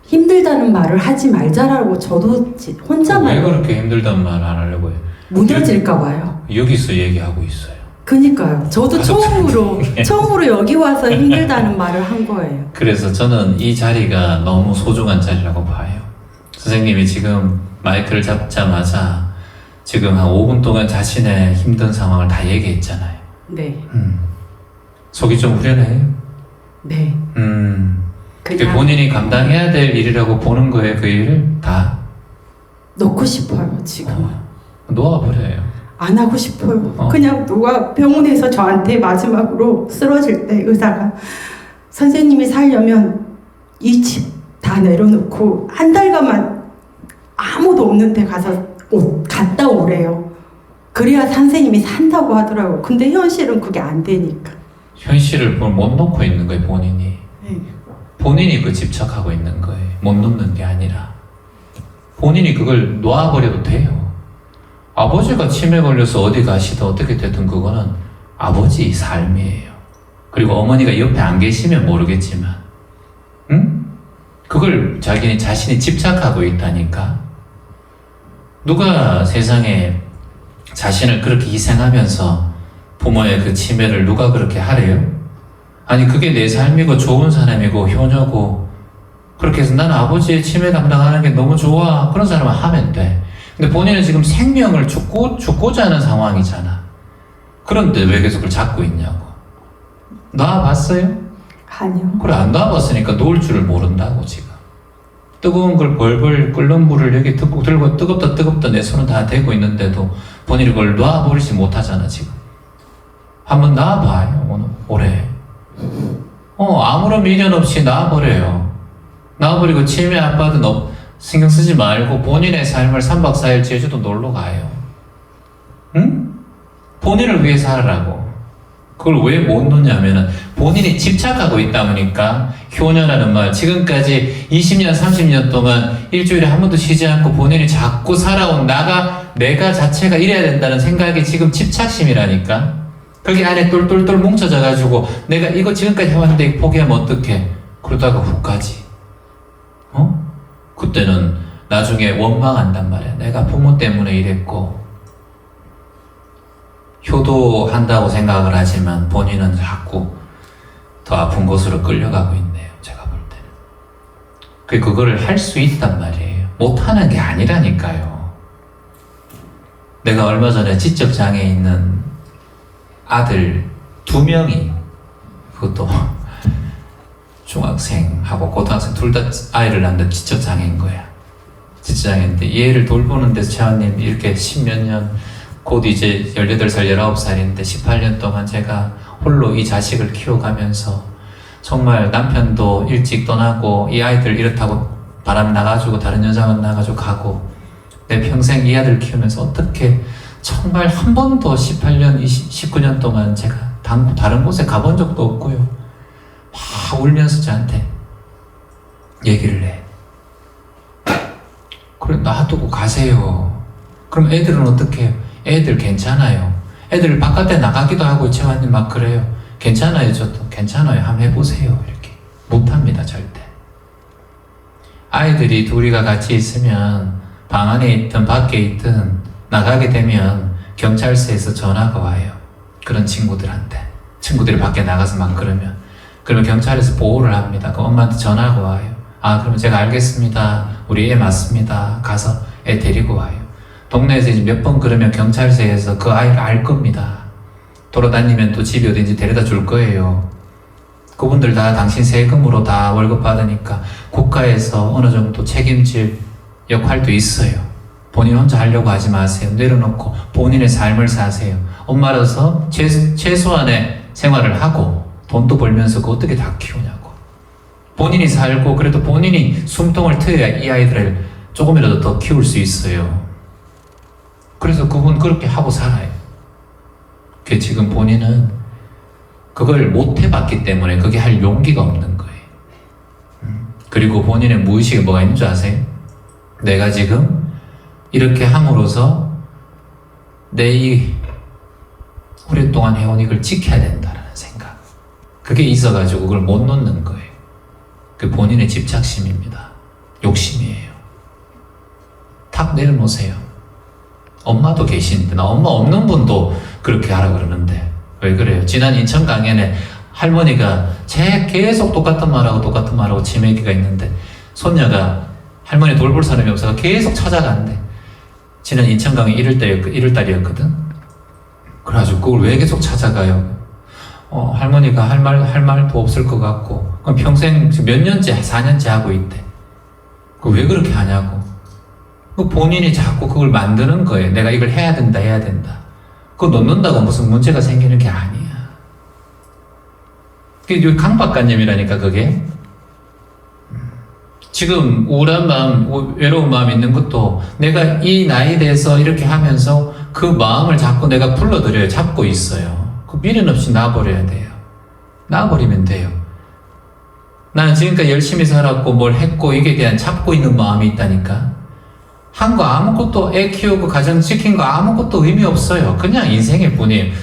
힘들다는 말을 하지 말자라고 저도 혼자만. 왜 그렇게 힘들다는 말 안 하려고 해요? 무너질까 봐요. 여기서 얘기하고 있어요. 그니까요. 저도 처음으로 여기 와서 힘들다는 말을 한 거예요. 그래서 저는 이 자리가 너무 소중한 자리라고 봐요. 선생님이 지금 마이크를 잡자마자 지금 한 5분 동안 자신의 힘든 상황을 다 얘기했잖아요. 네. 속이 좀 후련해요? 네. 그게 본인이 감당해야 될 일이라고 보는 거예요, 그 일을? 다? 놓고 싶어요, 지금. 놓아버려요. 안 하고 싶어요. 그냥 누가 병원에서 저한테 마지막으로 쓰러질 때 의사가 선생님이 살려면 이 집 다 내려놓고 한 달간만 아무도 없는 데 가서 갔다 오래요. 그래야 선생님이 산다고 하더라고요. 근데 현실은 그게 안 되니까. 현실을 못 놓고 있는 거예요, 본인이. 네. 본인이 그 집착하고 있는 거예요. 못 놓는 게 아니라. 본인이 그걸 놓아버려도 돼요. 아버지가 치매 걸려서 어디 가시든 어떻게 됐든 그거는 아버지 삶이에요. 그리고 어머니가 옆에 안 계시면 모르겠지만, 응? 그걸 자신이 집착하고 있다니까. 누가 세상에 자신을 그렇게 희생하면서 부모의 그 치매를 누가 그렇게 하래요? 아니 그게 내 삶이고 좋은 사람이고 효녀고 그렇게 해서 나는 아버지의 치매 감당하는 게 너무 좋아 그런 사람은 하면 돼. 근데 본인은 지금 생명을 죽고자 하는 상황이잖아. 그런데 왜 계속 그걸 잡고 있냐고. 놔봤어요? 아니요. 그래 안 놔봤으니까 놓을 줄을 모른다고 지금. 뜨거운 걸 벌벌 끓는 물을 여기 들고 뜨겁다 내 손은 다 대고 있는데도 본인이 그걸 놔버리지 못하잖아 지금. 한번 놔봐요 올해. 아무런 미련 없이 놔버려요. 놔버리고 치매 아빠도 신경 쓰지 말고 본인의 삶을 3박 4일 제주도 놀러 가요. 응? 본인을 위해 살으라고. 그걸 왜 못 놓냐면은 본인이 집착하고 있다 보니까 효녀라는 말 지금까지 20년 30년 동안 일주일에 한 번도 쉬지 않고 본인이 자꾸 살아온 내가 자체가 이래야 된다는 생각이 지금 집착심이라니까. 거기 안에 똘똘똘 뭉쳐져 가지고 내가 이거 지금까지 해왔는데 이거 포기하면 어떡해. 그러다가 훅 가지. 그때는 나중에 원망한단 말이야. 내가 부모 때문에 이랬고 효도한다고 생각을 하지만 본인은 자꾸 더 아픈 곳으로 끌려가고 있네요. 제가 볼 때는. 그거를 할 수 있단 말이에요. 못하는 게 아니라니까요. 내가 얼마 전에 지적장애 있는 아들 2명이 그것도 중학생하고 고등학생 둘 다 아이를 낳는데 지적장애인 거야. 지적장애인데 얘를 돌보는 데서 차원님 이렇게 10몇 년 곧 이제 18살, 19살인데 18년 동안 제가 홀로 이 자식을 키워가면서 정말 남편도 일찍 떠나고 이 아이들 이렇다고 바람 나가지고 다른 여자 만나가지고 가고 내 평생 이 아들 키우면서 어떻게 정말 한 번도 18년, 19년 동안 제가 다른 곳에 가본 적도 없고요. 막 울면서 저한테 얘기를 해. 그래 놔두고 가세요. 그럼 애들은 어떻게 해요? 애들 괜찮아요. 애들 바깥에 나가기도 하고 채환님 막 그래요. 괜찮아요. 저도 괜찮아요. 한번 해보세요. 이렇게 못합니다. 절대. 아이들이 둘이가 같이 있으면 방 안에 있든 밖에 있든 나가게 되면 경찰서에서 전화가 와요. 그런 친구들이 밖에 나가서 막 그러면 경찰에서 보호를 합니다. 그 엄마한테 전화가 와요. 아, 그러면 제가 알겠습니다. 우리 애 맞습니다. 가서 애 데리고 와요. 동네에서 이제 몇 번 그러면 경찰서에서 그 아이를 알 겁니다. 돌아다니면 또 집이 어딘지 데려다 줄 거예요. 그분들 다 당신 세금으로 다 월급 받으니까 국가에서 어느 정도 책임질 역할도 있어요. 본인 혼자 하려고 하지 마세요. 내려놓고 본인의 삶을 사세요. 엄마라서 최소한의 생활을 하고 돈도 벌면서 그 어떻게 다 키우냐고. 본인이 살고 그래도 본인이 숨통을 트여야 이 아이들을 조금이라도 더 키울 수 있어요. 그래서 그분 그렇게 하고 살아요. 그 지금 본인은 그걸 못 해봤기 때문에 그게 할 용기가 없는 거예요. 그리고 본인의 무의식에 뭐가 있는 줄 아세요? 내가 지금 이렇게 함으로써 내 이 오랫동안 해온 이걸 지켜야 된다라는 생각. 그게 있어가지고 그걸 못 놓는 거예요. 그 본인의 집착심입니다. 욕심이에요. 탁 내려놓으세요. 엄마도 계신데, 나 엄마 없는 분도 그렇게 하라 그러는데 왜 그래요? 지난 인천 강연에 할머니가 계속 똑같은 말하고 치매기가 있는데 손녀가 할머니 돌볼 사람이 없어서 계속 찾아간대. 지난 인천 강연 1월달이었거든. 그래가지고 그걸 왜 계속 찾아가요? 할머니가 할 말도 없을 것 같고 그럼 평생 몇 년째 4년째 하고 있대. 그 왜 그렇게 하냐고. 그 본인이 자꾸 그걸 만드는 거예요. 내가 이걸 해야 된다. 그거 놓는다고 무슨 문제가 생기는 게 아니야. 그게 강박관념이라니까 그게. 지금 우울한 마음, 외로운 마음 있는 것도 내가 이 나이 돼서 이렇게 하면서 그 마음을 자꾸 내가 불러들여요. 잡고 있어요. 그 미련 없이 놔버려야 돼요. 놔버리면 돼요. 나는 지금까지 열심히 살았고 뭘 했고 이게 대한 잡고 있는 마음이 있다니까. 한 거 아무것도 애 키우고 가정 지킨 거 아무것도 의미 없어요. 그냥 인생일 뿐이에요.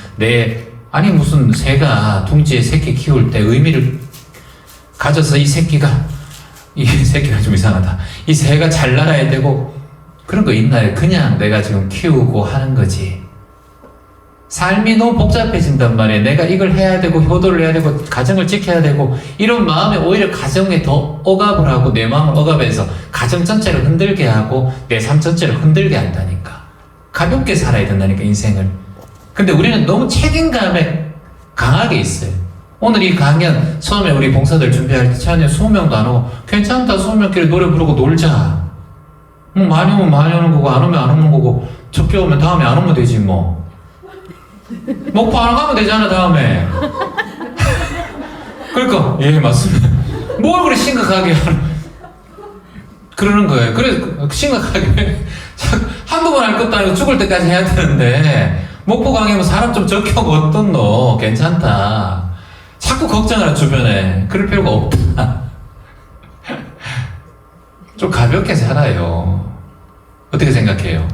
아니 무슨 새가 둥지에 새끼 키울 때 의미를 가져서 이 새끼가 좀 이상하다. 이 새가 잘 날아야 되고 그런 거 있나요? 그냥 내가 지금 키우고 하는 거지. 삶이 너무 복잡해진단 말이에요. 내가 이걸 해야 되고 효도를 해야 되고 가정을 지켜야 되고 이런 마음에 오히려 가정에 더 억압을 하고 내 마음을 억압해서 가정 전체를 흔들게 하고 내 삶 전체를 흔들게 한다니까. 가볍게 살아야 된다니까 인생을. 근데 우리는 너무 책임감에 강하게 있어요. 오늘 이 강연 처음에 우리 봉사들 준비할 때 차연이 20명도 안 오고 괜찮다 20명끼리 노래 부르고 놀자. 뭐 많이 오면 많이 오는 거고 안 오면 안 오는 거고 적게 오면 다음에 안 오면 되지 뭐. 목포 안 가면 되잖아 다음에. 그러니까 예 맞습니다. 뭘 그래 심각하게 그러는 거예요. 그래 심각하게 한두 번 할 것도 아니고 죽을 때까지 해야 되는데 목포 강의면 사람 좀 적게 오고 어떤 너 괜찮다. 자꾸 걱정하라 주변에. 그럴 필요가 없다. 좀 가볍게 살아요. 어떻게 생각해요?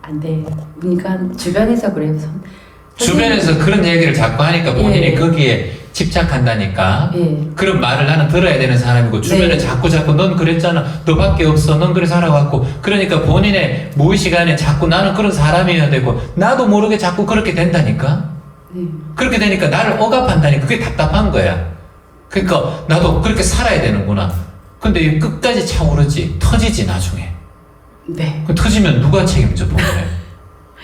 안 돼. 그러니까 주변에서 그래요. 주변에서 그런 얘기를 자꾸 하니까 본인이 거기에 집착한다니까. 그런 말을 나는 들어야 되는 사람이고 주변에 자꾸 넌 그랬잖아. 너밖에 없어. 넌 그래 살아왔고. 그러니까 본인의 무의식 안에 자꾸 나는 그런 사람이어야 되고 나도 모르게 자꾸 그렇게 된다니까. 그렇게 되니까 나를 억압한다니까. 그게 답답한 거야. 그러니까 나도 그렇게 살아야 되는구나. 근데 끝까지 차오르지. 터지지 나중에. 네. 그 터지면 누가 책임져 본인을.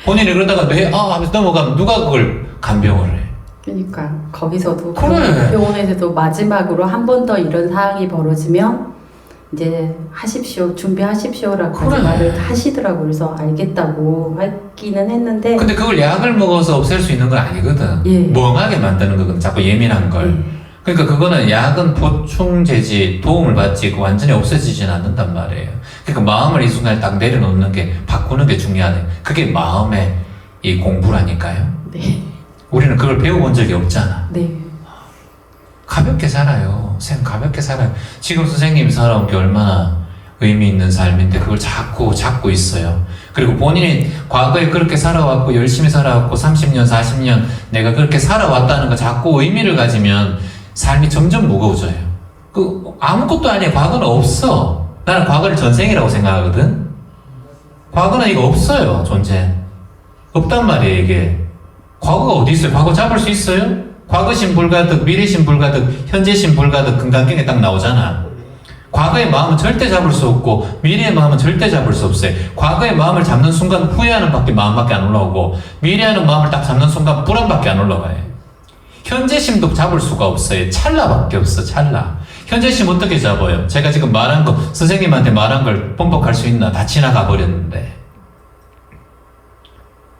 본인이 그러다가 하면서 넘어가면 누가 그걸 간병을 해. 그러니까 거기서도 그래. 병원에서도 마지막으로 한 번 더 이런 상황이 벌어지면 이제 하십시오, 준비하십시오라고 그래. 말을 하시더라고요. 그래서 알겠다고 하기는 했는데 근데 그걸 약을 먹어서 없앨 수 있는 건 아니거든. 예. 멍하게 만드는 거거든. 자꾸 예민한 걸. 그러니까 그거는 약은 보충제지 도움을 받지 완전히 없어지진 않는단 말이에요. 그러니까 마음을 이 순간에 딱 내려놓는 게 바꾸는 게 중요하네. 그게 마음의 이 공부라니까요. 네. 우리는 그걸 배워본 적이 없잖아. 네. 가볍게 살아요. 가볍게 살아요. 지금 선생님이 살아온 게 얼마나 의미 있는 삶인데 그걸 자꾸 잡고 있어요. 그리고 본인이 과거에 그렇게 살아왔고 열심히 살아왔고 30년, 40년 내가 그렇게 살아왔다는 거 자꾸 의미를 가지면 삶이 점점 무거워져요. 아무것도 아니에요. 과거는 없어. 나는 과거를 전생이라고 생각하거든. 과거는 이거 없어요. 존재. 없단 말이에요, 이게. 과거가 어디 있어요? 과거 잡을 수 있어요? 과거신 불가득, 미래신 불가득, 현재신 불가득 금강경에 딱 나오잖아. 과거의 마음은 절대 잡을 수 없고 미래의 마음은 절대 잡을 수 없어요. 과거의 마음을 잡는 순간 후회하는 마음밖에 안 올라오고 미래하는 마음을 딱 잡는 순간 불안밖에 안 올라가요. 현재심도 잡을 수가 없어요. 찰나밖에 없어. 찰나. 현재심 어떻게 잡아요? 제가 지금 말한 거 선생님한테 말한 걸 번복할 수 있나? 다 지나가 버렸는데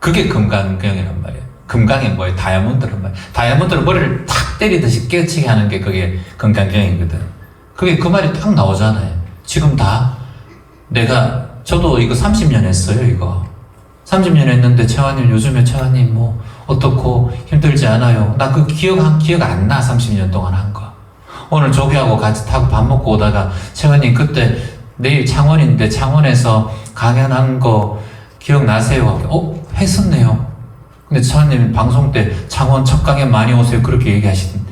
그게 금강경이란 말이에요. 금강이 뭐예요? 다이아몬드란 말이에요. 다이아몬드로 머리를 탁 때리듯이 깨치게 하는 게 그게 금강경이거든. 그게 그 말이 딱 나오잖아요. 지금 다 저도 이거 30년 했어요. 이거 30년 했는데 채환님 요즘에 채환님 뭐 어떻고 힘들지 않아요? 나 그 기억 안 나. 30년 동안 한 거. 오늘 조교하고 같이 타고 밥 먹고 오다가 채환님 그때 내일 창원인데 창원에서 강연한 거 기억나세요? 했었네요. 근데 채환님 방송 때 창원 첫 강연 많이 오세요. 그렇게 얘기하시더니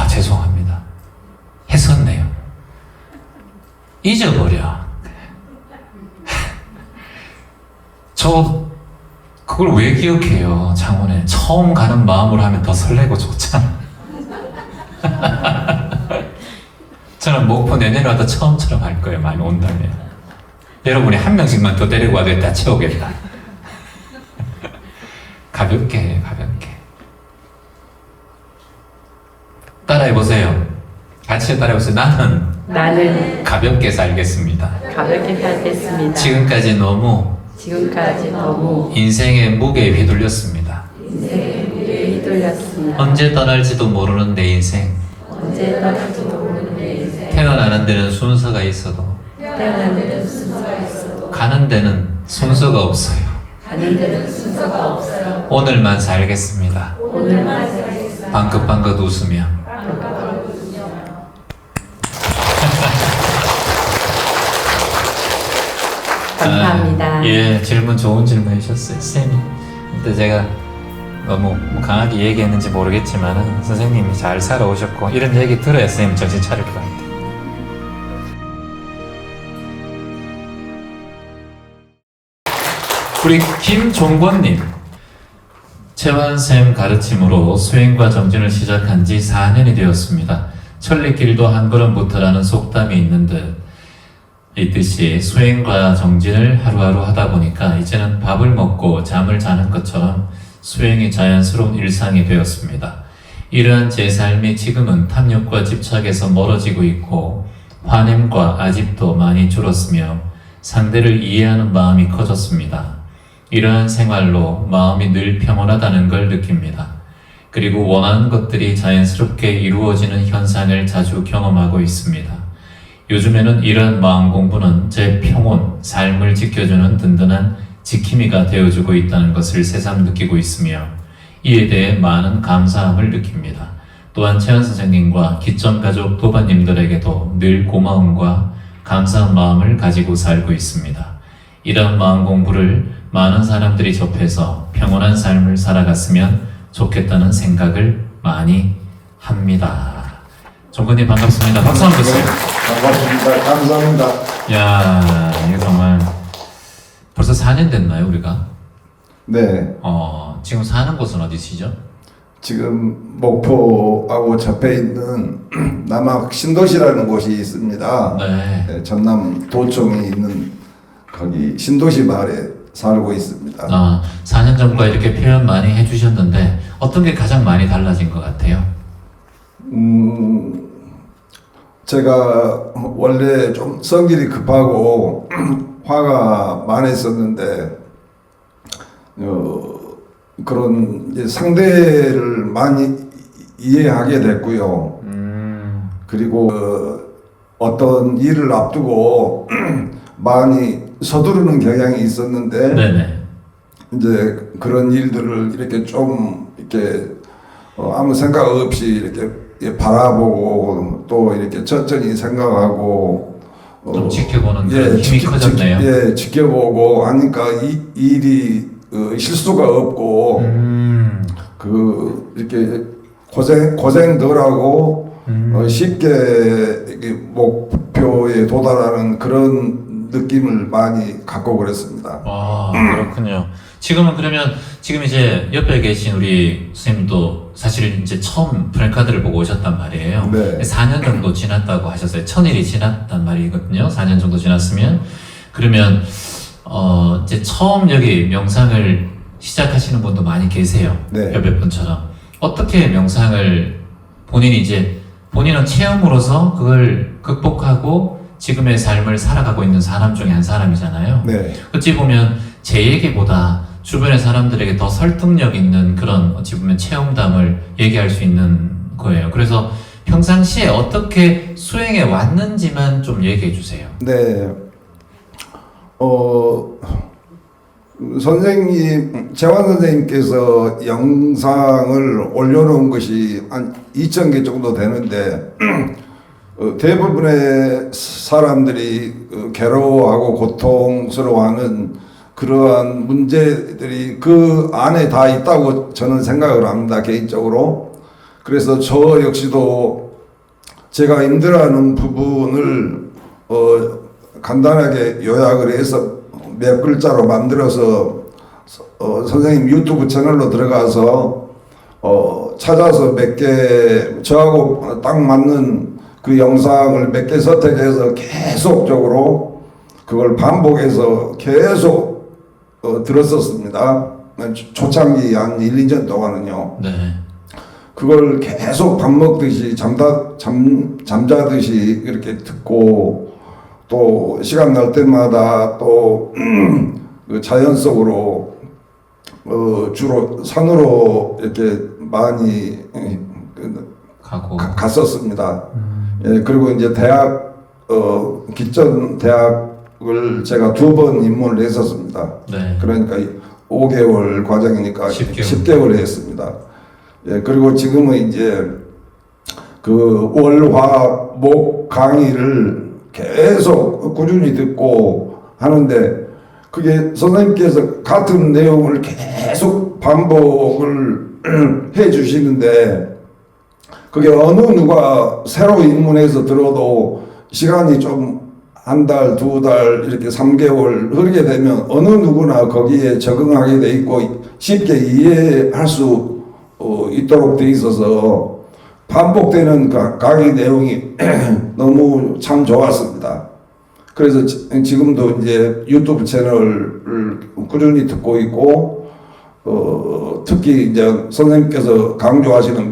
죄송합니다. 했었네요. 잊어버려. 저 그걸 왜 기억해요? 창원에 처음 가는 마음으로 하면 더 설레고 좋잖아. 저는 목포 내년에 와도 처음처럼 할 거예요. 많이 온다면. 여러분이 한 명씩만 더 데리고 와도 다 채우겠다. 가볍게 해요. 가볍게. 따라해보세요. 같이 따라해보세요. 나는 가볍게 살겠습니다. 가볍게 살겠습니다. 지금까지 너무 인생의 무게에 휘둘렸습니다. 언제 떠날지도 모르는 내 인생. 태어나는 데는 순서가 있어도 가는 데는 순서가 없어요. 오늘만 살겠습니다. 방긋방긋 웃으며. 감사합니다. 질문 좋은 질문 해주셨어요, 쌤이. 근데 제가 너무 강하게 얘기했는지 모르겠지만 선생님이 잘 살아오셨고 이런 얘기 들어야 쌤 정신 차릴 것 같아요. 우리 김종권님, 채환쌤 가르침으로 수행과 정진을 시작한 지 4년이 되었습니다. 천리길도 한 걸음부터라는 속담이 있는 듯 있듯이 수행과 정진을 하루하루 하다 보니까 이제는 밥을 먹고 잠을 자는 것처럼 수행이 자연스러운 일상이 되었습니다. 이러한 제 삶이 지금은 탐욕과 집착에서 멀어지고 있고 화냄과 아집도 많이 줄었으며 상대를 이해하는 마음이 커졌습니다. 이러한 생활로 마음이 늘 평온하다는 걸 느낍니다. 그리고 원하는 것들이 자연스럽게 이루어지는 현상을 자주 경험하고 있습니다. 요즘에는 이러한 마음 공부는 제 평온, 삶을 지켜주는 든든한 지킴이가 되어주고 있다는 것을 새삼 느끼고 있으며 이에 대해 많은 감사함을 느낍니다. 또한 채환 선생님과 기점가족 도반님들에게도 늘 고마움과 감사한 마음을 가지고 살고 있습니다. 이러한 마음 공부를 많은 사람들이 접해서 평온한 삶을 살아갔으면 좋겠다는 생각을 많이 합니다. 종근님 반갑습니다. 박수 한번 주세요. 반갑습니다. 감사합니다. 야, 이거 정말 벌써 4년 됐나요, 우리가? 네. 지금 사는 곳은 어디시죠? 지금 목포하고 접해 있는 남학 신도시라는 곳이 있습니다. 네. 네, 전남 도청에 있는 거기 신도시 마을에 살고 있습니다. 4년 전과 이렇게 표현 많이 해주셨는데 어떤 게 가장 많이 달라진 것 같아요? 제가 원래 좀 성질이 급하고 화가 많았었는데 그런 이제 상대를 많이 이해하게 됐고요. 그리고 어떤 일을 앞두고 많이 서두르는 경향이 있었는데 네네. 이제 그런 일들을 이렇게 좀 이렇게 아무 생각 없이 이렇게 바라보고 또 이렇게 천천히 생각하고 좀 지켜보는 그런 힘이 커졌네요. 지켜보고 하니까 이 일이 실수가 없고 이렇게 고생 덜하고 쉽게 이렇게 목표 목표에 도달하는 그런 느낌을 많이 갖고 그랬습니다. 그렇군요. 지금은 그러면 지금 이제 옆에 계신 우리 선생님도 사실 이제 처음 프랭카드를 보고 오셨단 말이에요. 네. 4년 정도 지났다고 하셨어요. 1000일이 지났단 말이거든요. 4년 정도 지났으면 그러면 이제 처음 여기 명상을 시작하시는 분도 많이 계세요. 네. 옆에 분처럼 어떻게 명상을 본인은 체험으로서 그걸 극복하고 지금의 삶을 살아가고 있는 사람 중에 한 사람이잖아요. 네. 어찌 보면 제 얘기보다 주변의 사람들에게 더 설득력 있는 그런 어찌 보면 체험담을 얘기할 수 있는 거예요. 그래서 평상시에 어떻게 수행해 왔는지만 좀 얘기해 주세요. 네. 선생님, 재환 선생님께서 영상을 올려놓은 것이 한 2,000개 정도 되는데, 대부분의 사람들이 괴로워하고 고통스러워하는 그러한 문제들이 그 안에 다 있다고 저는 생각을 합니다, 개인적으로. 그래서 저 역시도 제가 힘들어하는 부분을 간단하게 요약을 해서 몇 글자로 만들어서 선생님 유튜브 채널로 들어가서 찾아서 몇 개 저하고 딱 맞는 그 영상을 몇 개 선택해서 계속적으로 그걸 반복해서 계속 들었었습니다. 초창기 한 1, 2년 동안은요. 네. 그걸 계속 밥 먹듯이 잠자듯이 이렇게 듣고 또 시간 날 때마다 또 그 자연 속으로 주로 산으로 이렇게 많이 갔었습니다. 예, 그리고 이제 대학 기전 대학을 제가 2번 입문을 했었습니다. 네. 그러니까 5개월 과정이니까 10개월 했습니다. 예, 그리고 지금은 이제 그 월화목 강의를 계속 꾸준히 듣고 하는데 그게 선생님께서 같은 내용을 계속 반복을 해 주시는데 그게 어느 누가 새로 입문해서 들어도 시간이 좀 한 달, 2달, 이렇게 3개월 흐르게 되면 어느 누구나 거기에 적응하게 돼 있고 쉽게 이해할 수 있도록 돼 있어서 반복되는 강의 내용이 너무 참 좋았습니다. 그래서 지금도 이제 유튜브 채널을 꾸준히 듣고 있고, 특히 이제 선생님께서 강조하시는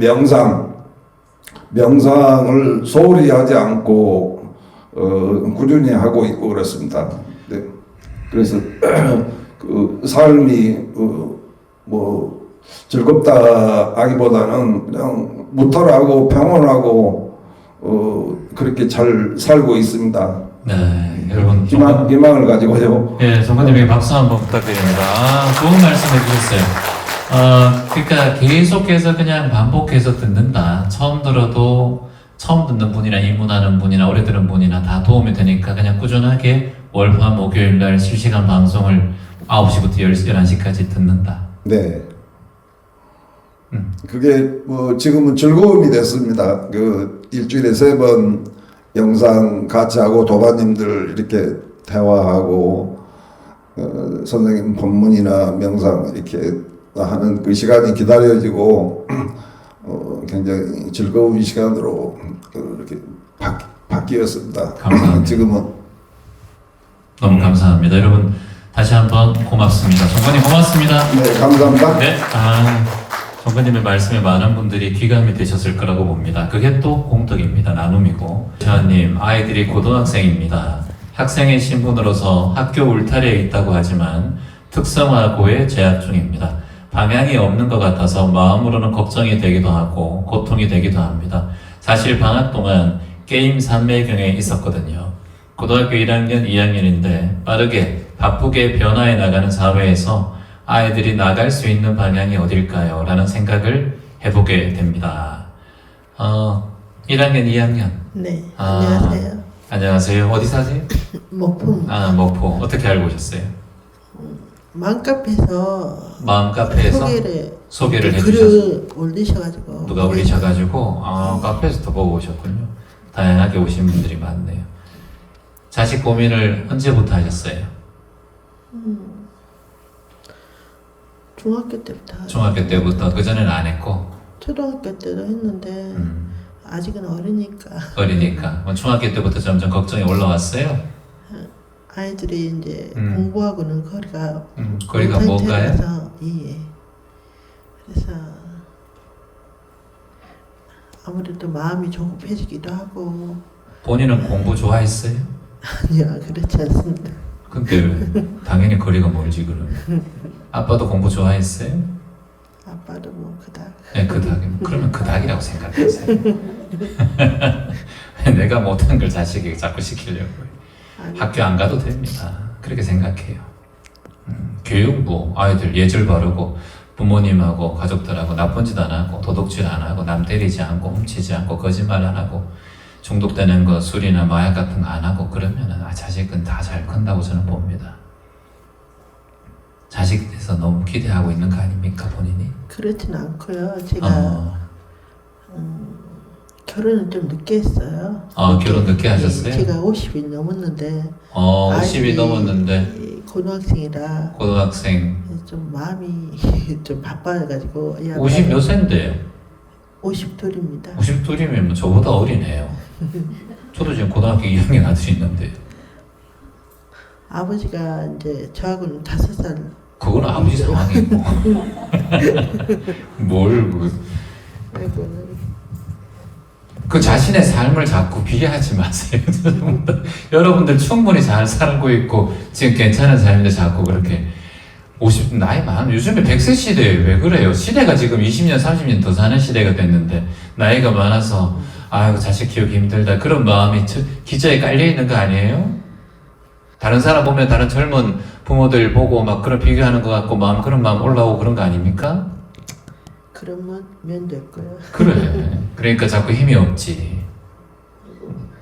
명상을 소홀히 하지 않고, 꾸준히 하고 있고 그렇습니다. 네. 그래서, 그 삶이, 뭐, 즐겁다 하기보다는 그냥 무탈하고 평온하고, 그렇게 잘 살고 있습니다. 네, 여러분 희망을 가지고요. 예, 정관님에게 박수 한번 부탁드립니다. 좋은 말씀 해주셨어요. 그러니까 계속해서 그냥 반복해서 듣는다. 처음 들어도 처음 듣는 분이나 입문하는 분이나 오래 들은 분이나 다 도움이 되니까 그냥 꾸준하게 월화 목요일 날 실시간 방송을 9시부터 11시까지 듣는다. 네. 그게 뭐 지금은 즐거움이 됐습니다. 그 일주일에 3번 영상 같이 하고 도반님들 이렇게 대화하고 선생님 법문이나 명상 이렇게 하는 그 시간이 기다려지고 굉장히 즐거운 시간으로 이렇게 바뀌었습니다. 감사합니다. 지금은 너무 감사합니다. 여러분 다시 한번 고맙습니다. 정관님 고맙습니다. 네, 감사합니다. 네, 정관님의 말씀에 많은 분들이 귀감이 되셨을 거라고 봅니다. 그게 또 공덕입니다. 나눔이고. 재환님, 아이들이 고등학생입니다. 학생의 신분으로서 학교 울타리에 있다고 하지만 특성화고에 재학 중입니다. 방향이 없는 것 같아서 마음으로는 걱정이 되기도 하고 고통이 되기도 합니다. 사실 방학 동안 게임 산매경에 있었거든요. 고등학교 1학년, 2학년인데 빠르게 바쁘게 변화해 나가는 사회에서 아이들이 나갈 수 있는 방향이 어딜까요? 라는 생각을 해보게 됩니다. 1학년, 2학년. 네, 안녕하세요. 안녕하세요. 어디 사세요? 목포. 목포. 어떻게 알고 오셨어요? 마음카페에서 소개를 해주셨어요. 글을 올리셔가지고 누가 올리셔가지고 카페에서 더 보고 오셨군요. 다양하게 오신 분들이 많네요. 자식 고민을 언제부터 하셨어요? 중학교 때부터 하죠. 중학교 때부터. 그전에는 안 했고? 초등학교 때도 했는데 아직은 어리니까 어리니까. 중학교 때부터 점점 걱정이 올라왔어요? 아이들이 이제 공부하고는 거리가 뭔가요? 예. 그래서 아무래도 마음이 조급해지기도 하고. 본인은 공부 좋아했어요? 아니요, 그렇지 않습니다. 근데 왜? 당연히 거리가 멀지 그러면. 아빠도 공부 좋아했어요? 아빠도 뭐 그닥. 네, 그닥이면 그러면 그닥이라고 생각하세요. 내가 못한 걸 자식에게 자꾸 시키려고요. 학교 안 가도 됩니다. 그렇게 생각해요. 교육부 아이들 예절 바르고 부모님하고 가족들하고 나쁜 짓 안 하고 도둑질 안 하고 남 때리지 않고 훔치지 않고 거짓말 안 하고 중독되는 거 술이나 마약 같은 거 안 하고 그러면은 자식은 다 잘 큰다고 저는 봅니다. 자식에 대해서 너무 기대하고 있는 거 아닙니까 본인이? 그렇진 않고요. 제가 결혼을 좀 늦게 했어요. 결혼 늦게 하셨어요? 제가 50이 넘었는데 50이 넘었는데 고등학생이라 고등학생 좀 마음이 좀 바빠가지고 50 몇 세인데요? 52입니다. 52이면 저보다 어리네요. 저도 지금 고등학교 2학년 아들이 있는데 아버지가 이제 저하고는 5살. 그건 아버지 상황이고 뭘 그 자신의 삶을 자꾸 비하하지 마세요. 여러분들 충분히 잘 살고 있고 지금 괜찮은 삶인데 자꾸 그렇게 50 나이 많으면 요즘에 100세 시대에 왜 그래요? 시대가 지금 20년 30년 더 사는 시대가 됐는데 나이가 많아서 아이고 자식 키우기 힘들다 그런 마음이 기저에 깔려 있는 거 아니에요? 다른 사람 보면 다른 젊은 부모들 보고 막 그런 비교하는 것 같고 그런 마음 올라오고 그런 거 아닙니까? 그런 면도 있고요. 그래. 그러니까 자꾸 힘이 없지.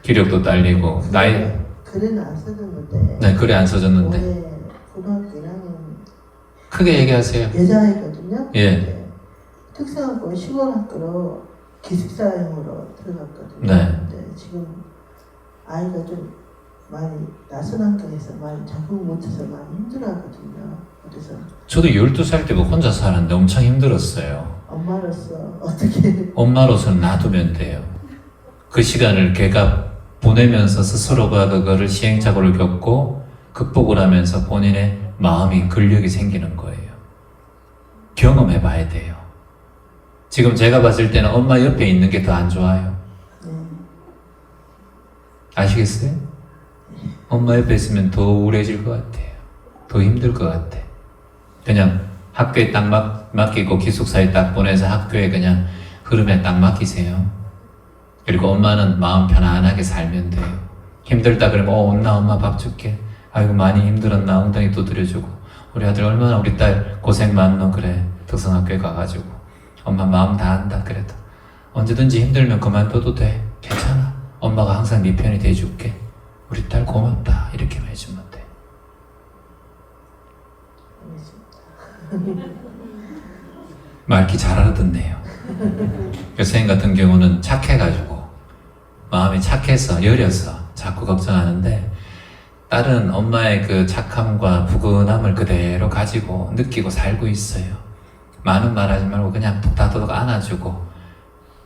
기력도 딸리고 나이. 글에는 안 써졌는데. 네, 글에 안 써졌는데. 올해 고등학교 1학년. 크게 얘기하세요. 여자아이거든요. 예. 특성화고 시골학교로 기숙사형으로 들어갔거든요. 네. 근데 지금 아이가 좀 많이 낯선 환경에서 많이 적응 못해서 많이 힘들어하거든요. 그래서 저도 12살 때부터 혼자 살았는데 엄청 힘들었어요. 엄마로서 어떻게 엄마로서는 놔두면 돼요. 그 시간을 걔가 보내면서 스스로가 그거를 시행착오를 겪고 극복을 하면서 본인의 마음이 근력이 생기는 거예요. 경험해 봐야 돼요. 지금 제가 봤을 때는 엄마 옆에 있는 게 더 안 좋아요. 아시겠어요? 엄마 옆에 있으면 더 우울해질 것 같아요. 더 힘들 것 같아. 그냥 학교에 딱 맡기고 기숙사에 딱 보내서 학교에 그냥 흐름에 딱 맡기세요. 그리고 엄마는 마음 편안하게 살면 돼요. 힘들다 그러면 온나 엄마 밥 줄게. 아이고 많이 힘들었나 엉덩이 두드려주고 우리 아들 얼마나 우리 딸 고생 많노 그래 특성학교에 가가지고 엄마 마음 다 안다 그래도 언제든지 힘들면 그만둬도 돼 괜찮아 엄마가 항상 네 편이 돼줄게 우리 딸 고맙다 이렇게만 해주면 돼. 말기 잘 알아듣네요. 교수님 같은 경우는 착해가지고 마음이 착해서 여려서 자꾸 걱정하는데 딸은 엄마의 그 착함과 부근함을 그대로 가지고 느끼고 살고 있어요. 많은 말하지 말고 그냥 툭다도둑 안아주고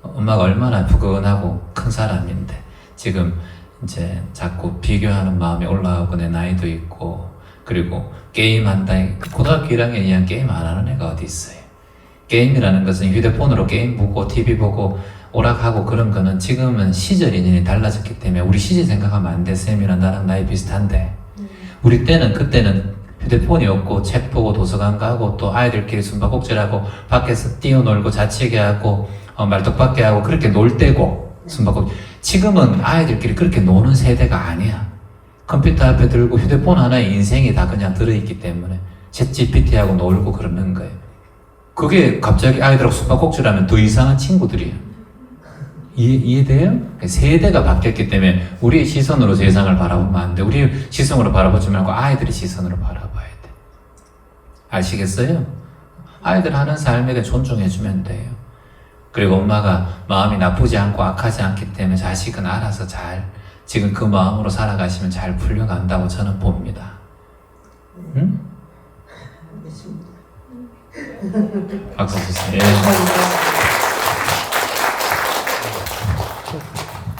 엄마가 얼마나 부근하고 큰 사람인데 지금 이제 자꾸 비교하는 마음이 올라오고 내 나이도 있고 그리고 게임한다. 고등학교 1학년 이상 게임 안 하는 애가 어디 있어요. 게임이라는 것은 휴대폰으로 게임 보고 TV 보고 오락하고 그런 거는 지금은 시절 인연이 달라졌기 때문에 우리 시절 생각하면 안 돼. 쌤이랑 나랑 나이 비슷한데 우리 때는 그때는 휴대폰이 없고 책 보고 도서관 가고 또 아이들끼리 숨바꼭질하고 밖에서 뛰어놀고 자치게 하고 말뚝박기 하고 그렇게 놀 때고 숨바꼭질 지금은 아이들끼리 그렇게 노는 세대가 아니야. 컴퓨터 앞에 들고 휴대폰 하나에 인생이 다 그냥 들어있기 때문에 챗 GPT하고 놀고 그러는 거예요. 그게 갑자기 아이들하고 숨바꼭질하면 더 이상한 친구들이에요. 이해돼요? 세대가 바뀌었기 때문에 우리의 시선으로 세상을 바라보면 안 돼. 우리 시선으로 바라보지 말고 아이들의 시선으로 바라봐야 돼. 아시겠어요? 아이들 하는 삶에 대해 존중해주면 돼요. 그리고 엄마가 마음이 나쁘지 않고 악하지 않기 때문에 자식은 알아서 잘 지금 그 마음으로 살아가시면 잘 풀려간다고 저는 봅니다. 응? 알겠습니다. 박수 주세요.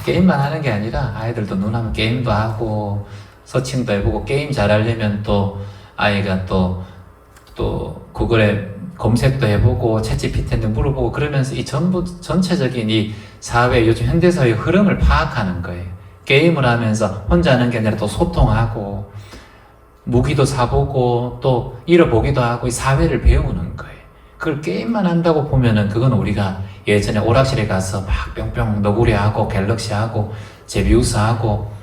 게임만 하는 게 아니라 아이들도 눈하면 게임도 하고 서칭도 해보고 게임 잘하려면 또 아이가 또 구글에 검색도 해보고 챗GPT한테 물어보고 그러면서 이 전부 전체적인 이 사회 요즘 현대사회의 흐름을 파악하는 거예요. 게임을 하면서 혼자 하는 게 아니라 또 소통하고 무기도 사보고 또 잃어보기도 하고 이 사회를 배우는 거예요. 그걸 게임만 한다고 보면은 그건 우리가 예전에 오락실에 가서 막 뿅뿅 너구리하고 갤럭시하고 제비우스하고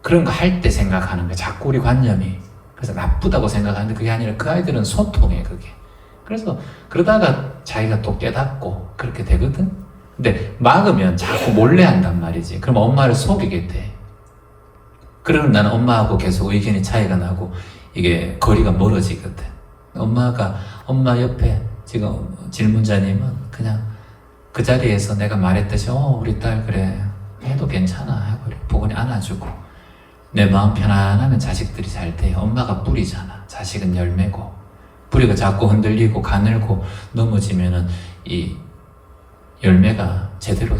그런 거 할 때 생각하는 거예요. 자꾸 우리 관념이. 그래서 나쁘다고 생각하는데 그게 아니라 그 아이들은 소통해 그게. 그래서 그러다가 자기가 또 깨닫고 그렇게 되거든. 근데 막으면 자꾸 몰래 한단 말이지. 그럼 엄마를 속이게 돼. 그러면 나는 엄마하고 계속 의견이 차이가 나고 이게 거리가 멀어지거든. 엄마 옆에 지금 질문자님은 그냥 그 자리에서 내가 말했듯이 우리 딸 그래 해도 괜찮아 하고 보고니 안아주고 내 마음 편안하면 자식들이 잘 돼요. 엄마가 뿌리잖아. 자식은 열매고 뿌리가 자꾸 흔들리고 가늘고 넘어지면은 이 열매가 제대로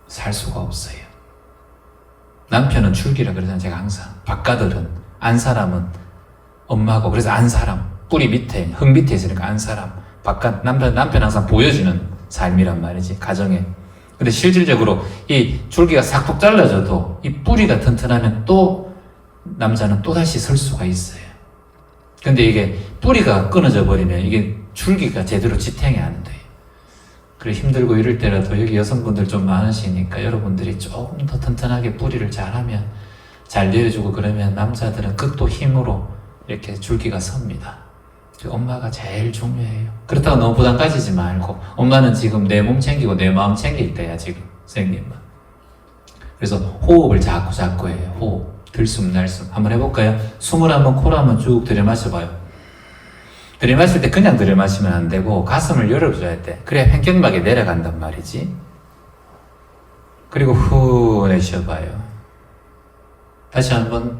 살 수가 없어요. 남편은 줄기라 그러잖아요. 제가 항상 바깥들은 안 사람은 엄마고 그래서 안 사람 뿌리 밑에 흙 밑에 있으니까 안 사람 바깥 남편 항상 보여주는 삶이란 말이지 가정에. 근데 실질적으로 이 줄기가 싹둑 잘라져도 이 뿌리가 튼튼하면 또 남자는 또 다시 설 수가 있어요. 근데 이게 뿌리가 끊어져 버리면 이게 줄기가 제대로 지탱이 안 돼. 그래 힘들고 이럴 때라도 여기 여성분들 좀 많으시니까 여러분들이 조금 더 튼튼하게 뿌리를 잘하면 잘 내려주고 그러면 남자들은 끝도 힘으로 이렇게 줄기가 섭니다. 엄마가 제일 중요해요. 그렇다고 너무 부담 가지지 말고 엄마는 지금 내 몸 챙기고 내 마음 챙길 때야 지금 선생님은. 그래서 호흡을 자꾸 해요. 호흡 들숨 날숨 한번 해볼까요? 숨을 한번 코로 한번 쭉 들이마셔봐요. 들이마실 때 그냥 들이마시면 안 되고 가슴을 열어줘야 돼. 그래야 횡격막이 내려간단 말이지. 그리고 후 내쉬어봐요. 다시 한번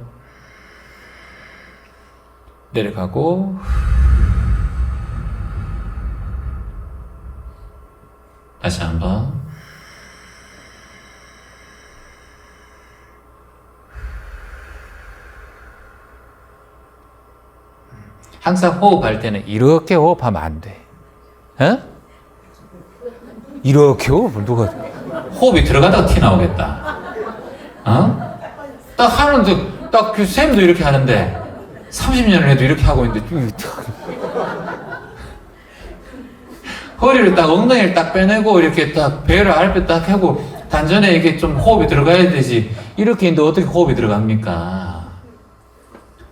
내려가고 다시 한번 항상 호흡할 때는 이렇게 호흡하면 안 돼. 이렇게 호흡을 누가 호흡이 들어가다가 티 나오겠다. 딱 하는데 딱 그 쌤도 이렇게 하는데 30년을 해도 이렇게 하고 있는데 허리를 딱 엉덩이를 딱 빼내고 이렇게 딱 배를 아랫배 딱 하고 단전에 이게 좀 호흡이 들어가야 되지. 이렇게 있는데 어떻게 호흡이 들어갑니까?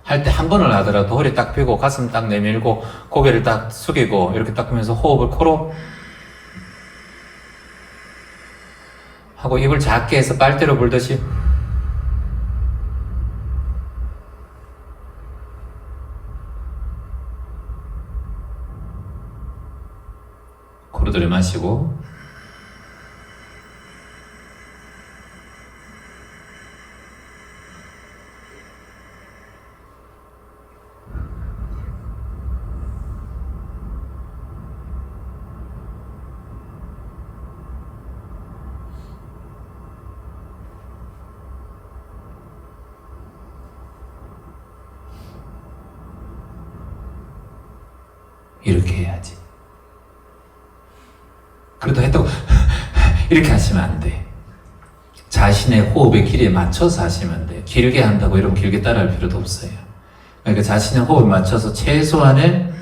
할 때 한 번을 하더라도 허리 딱 펴고 가슴 딱 내밀고 고개를 딱 숙이고 이렇게 딱 하면서 호흡을 코로 하고 입을 작게 해서 빨대로 불듯이 코로 들이마시고 이렇게 해야지. 그래도 했다고 이렇게 하시면 안 돼. 자신의 호흡의 길이에 맞춰서 하시면 돼요. 길게 한다고 이러면 길게 따라할 필요도 없어요. 그러니까 자신의 호흡에 맞춰서 최소한의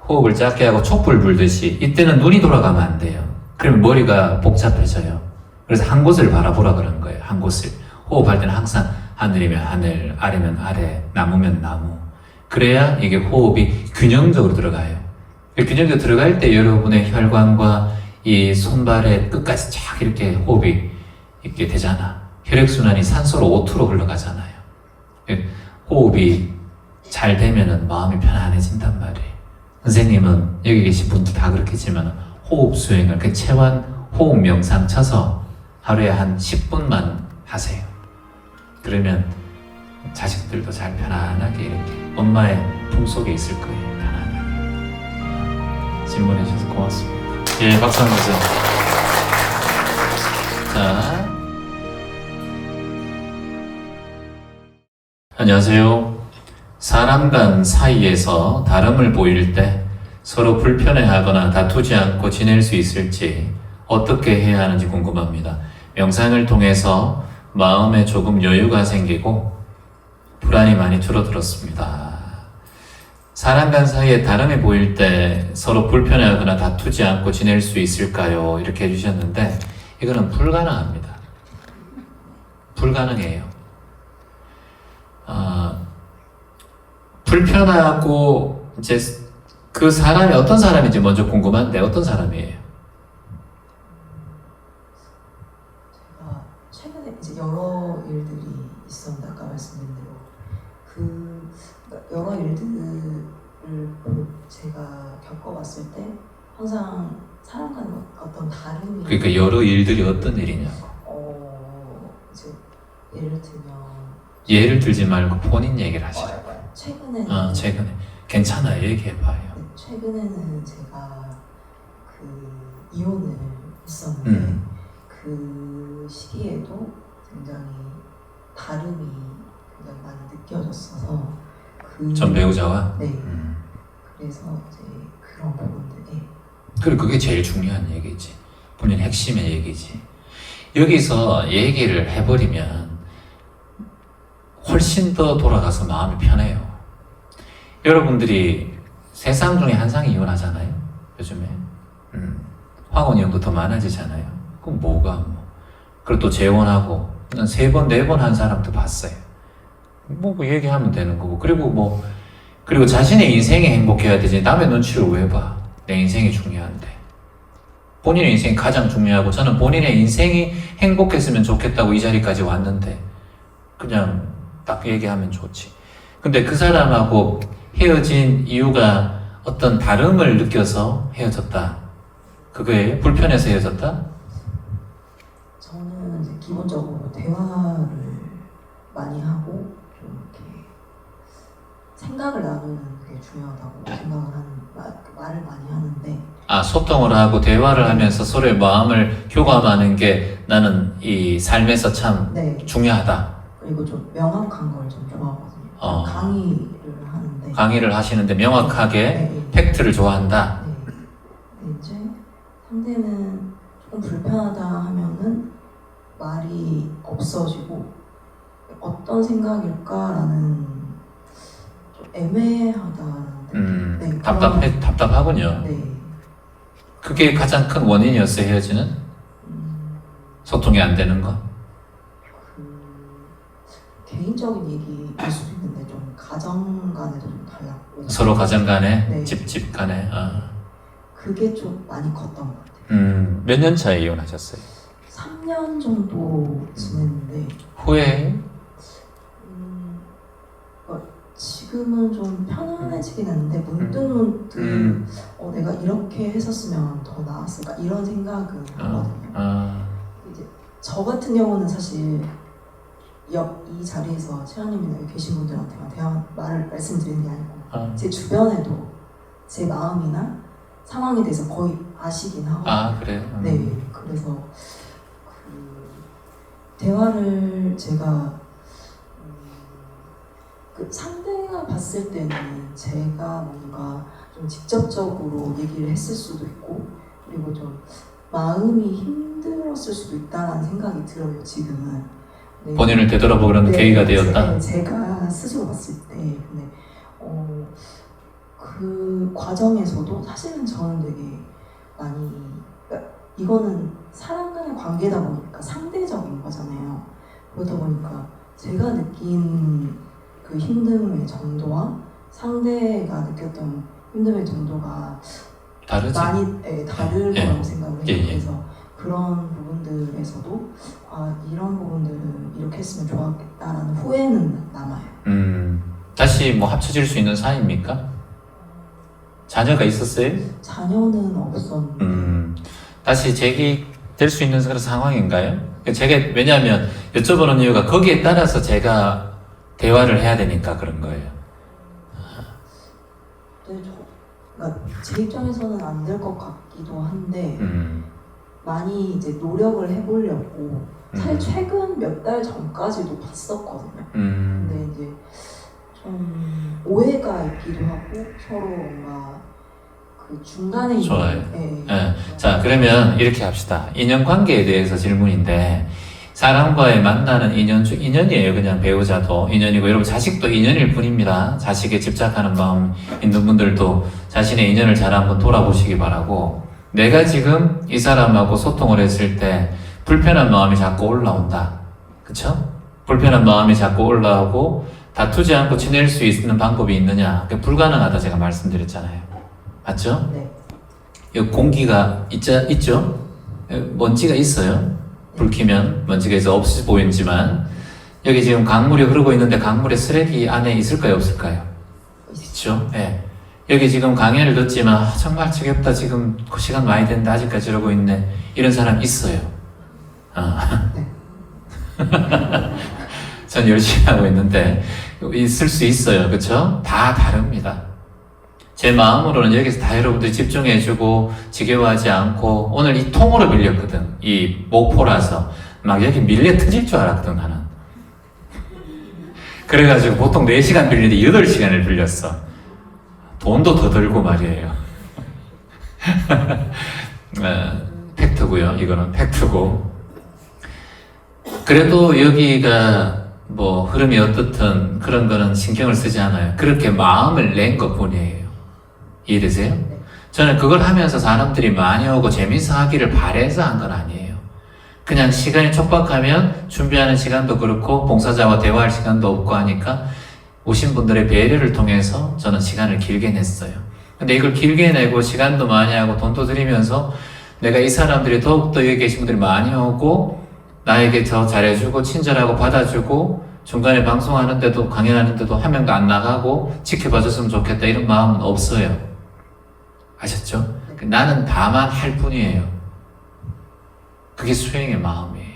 호흡을 짧게 하고 촛불 불듯이 이때는 눈이 돌아가면 안 돼요. 그러면 머리가 복잡해져요. 그래서 한 곳을 바라보라 그런 거예요. 한 곳을. 호흡할 때는 항상 하늘이면 하늘, 아래면 아래, 나무면 나무. 그래야 이게 호흡이 균형적으로 들어가요. 균형적으로 들어갈 때 여러분의 혈관과 이 손발의 끝까지 쫙 이렇게 호흡이 있게 되잖아. 혈액순환이 산소로 O2로 흘러가잖아요. 호흡이 잘 되면은 마음이 편안해진단 말이에요. 선생님은 여기 계신 분들 다 그렇겠지만 호흡 수행을, 그 체완 호흡 명상 쳐서 하루에 한 10분만 하세요. 그러면 자식들도 잘 편안하게 이렇게 엄마의 품속에 있을 거예요. 편안하게. 질문해 주셔서 고맙습니다. 예, 박수 한번 주세요. 자, 안녕하세요. 사람 간 사이에서 다름을 보일 때 서로 불편해하거나 다투지 않고 지낼 수 있을지 어떻게 해야 하는지 궁금합니다. 명상을 통해서 마음에 조금 여유가 생기고 불안이 많이 줄어들었습니다. 사람 간 사이에 다름이 보일 때 서로 불편해하거나 다투지 않고 지낼 수 있을까요? 이렇게 해주셨는데 이거는 불가능합니다. 불가능해요. 불편하고 이제 그 사람이 어떤 사람인지 먼저 궁금한데 어떤 사람이에요? 제가 최근에 이제 여러 일들이 있었는데 아까 말씀드린 대로 여러 일들을 제가 겪어봤을 때 항상 사람 간의 어떤 다름이 그러니까 여러 일들이 어떤 일이냐고. 이제 예를 들면 예를 들지 말고 본인 얘기를 하시라고요. 최근에 최근에 괜찮아요. 얘기해봐요. 네, 최근에는 제가 그 이혼을 했었는데 그 시기에도 굉장히 다름이 굉장히 많이 느껴졌어서 전 배우자와? 네. 그래서 이제 그런 부분들이 그리고 그게 제일 중요한 얘기지. 본인 핵심의 얘기지. 여기서 얘기를 해버리면 훨씬 더 돌아가서 마음이 편해요. 여러분들이 세상 중에 한 쌍이 이혼하잖아요. 요즘에. 황혼이 형도 더 많아지잖아요. 그럼 뭐가 뭐. 그리고 또 재혼하고 난 3번, 4번 한 사람도 봤어요. 뭐 얘기하면 되는 거고. 그리고 자신의 인생이 행복해야 되지. 남의 눈치를 왜 봐? 내 인생이 중요한데. 본인의 인생이 가장 중요하고 저는 본인의 인생이 행복했으면 좋겠다고 이 자리까지 왔는데 그냥 딱 얘기하면 좋지. 근데 그 사람하고 헤어진 이유가 어떤 다름을 느껴서 헤어졌다. 그거예요? 불편해서 헤어졌다? 저는 이제 기본적으로 대화를 많이 하고 좀 이렇게 생각을 나누는 게 중요하다고 생각을 하는 말을 많이 하는데 소통을 하고 대화를 하면서 서로의 마음을 교감하는 게 나는 이 삶에서 참 네. 중요하다. 그리고 좀 명확한 걸 좀 좋아하거든요. 강의를 하시는데 명확하게 네. 팩트를 좋아한다. 네. 근데 이제 상대는 조금 불편하다 하면은 말이 없어지고 어떤 생각일까라는 좀 애매하다는 네, 답답하군요. 네. 그게 가장 큰 원인이었어요, 헤어지는? 소통이 안 되는 거? 개인적인 얘기일 수도 있는데 좀 가정 간에도 좀 달랐고 서로 가정 간에? 네. 집 간에? 그게 좀 많이 컸던 것 같아요. 몇 년 차에 이혼하셨어요? 3년 정도 지냈는데 후회해요? 지금은 좀 편안해지긴 했는데 문득 내가 이렇게 했었으면 더 나았을까 이런 생각은 하거든요. 이제 저 같은 경우는 사실 이 자리에서 채연님이나 여기 계신 분들한테만 말을 말씀드리는 게 아니고 제 주변에도 제 마음이나 상황에 대해서 거의 아시긴 하거든요. 그래요? 네, 그래서 대화를 제가 상대가 봤을 때는 제가 뭔가 좀 직접적으로 얘기를 했을 수도 있고 그리고 좀 마음이 힘들었을 수도 있다는 생각이 들어요, 지금은. 네. 본인을 되돌아보려는 계기가 되었다? 제가 스스로 봤을 때. 근데 그 과정에서도 사실은 저는 되게 많이 이거는 사람 간의 관계다 보니까 상대적인 거잖아요. 그러다 보니까 제가 느낀 그 힘듦의 정도와 상대가 느꼈던 힘듦의 정도가 다르지? 많이 다를 거라고 생각을 해요. 예. 그래서 그런 부분들에서도 이런 부분들을 이렇게 했으면 좋았겠다라는 후회는 남아요. 다시 뭐 합쳐질 수 있는 사이입니까? 자녀가 있었어요? 자녀는 없었는데 다시 제기될 수 있는 그런 상황인가요? 제가 왜냐하면 여쭤보는 이유가 거기에 따라서 제가 대화를 해야 되니까 그런 거예요. 네, 그러니까 제 입장에서는 안 될 것 같기도 한데 많이 이제 노력을 해보려고 사실 최근 몇 달 전까지도 봤었거든요. 근데 이제 좀 오해가 있기도 하고 서로 뭔가 그 중간에 좋아요. 있는, 자, 그러면 이렇게 합시다. 인연관계에 대해서 질문인데 사람과의 만나는 인연이에요. 그냥 배우자도 인연이고 여러분 자식도 인연일 뿐입니다. 자식에 집착하는 마음 있는 분들도 자신의 인연을 잘 한번 돌아보시기 바라고, 내가 지금 이 사람하고 소통을 했을 때 불편한 마음이 자꾸 올라온다. 그쵸? 불편한 마음이 자꾸 올라오고 다투지 않고 지낼 수 있는 방법이 있느냐? 불가능하다 제가 말씀드렸잖아요. 맞죠? 네. 여기 공기가 있죠? 먼지가 있어요. 불 켜면 먼지가 있어 없이 보이지만 여기 지금 강물이 흐르고 있는데 강물에 쓰레기 안에 있을까요? 없을까요? 있죠? 예. 여기 지금 강연을 듣지만 정말 지겹다, 지금 그 시간 많이 됐는데 아직까지 이러고 있네, 이런 사람 있어요. 전 열심히 하고 있는데 있을 수 있어요. 그쵸? 다 다릅니다. 제 마음으로는 여기서 다 여러분들이 집중해주고 지겨워하지 않고, 오늘 이 통으로 밀렸거든. 이 목포라서 막 여기 밀려 터질 줄 알았거든 나는. 그래가지고 보통 4시간 빌리는데 8시간을 빌렸어. 돈도 더 들고 말이에요. 팩트고요. 이거는 팩트고. 그래도 여기가 뭐 흐름이 어떻든 그런 거는 신경을 쓰지 않아요. 그렇게 마음을 낸 것 뿐이에요. 이해되세요? 저는 그걸 하면서 사람들이 많이 오고 재밌어 하기를 바래서 한 건 아니에요. 그냥 시간이 촉박하면 준비하는 시간도 그렇고 봉사자와 대화할 시간도 없고 하니까 오신 분들의 배려를 통해서 저는 시간을 길게 냈어요. 근데 이걸 길게 내고 시간도 많이 하고 돈도 들이면서 내가 이 사람들이 더욱더 여기 계신 분들이 많이 오고 나에게 더 잘해주고 친절하고 받아주고 중간에 방송하는데도 강연하는데도 한 명도 안 나가고 지켜봐줬으면 좋겠다 이런 마음은 없어요. 아셨죠? 나는 다만 할 뿐이에요. 그게 수행의 마음이에요.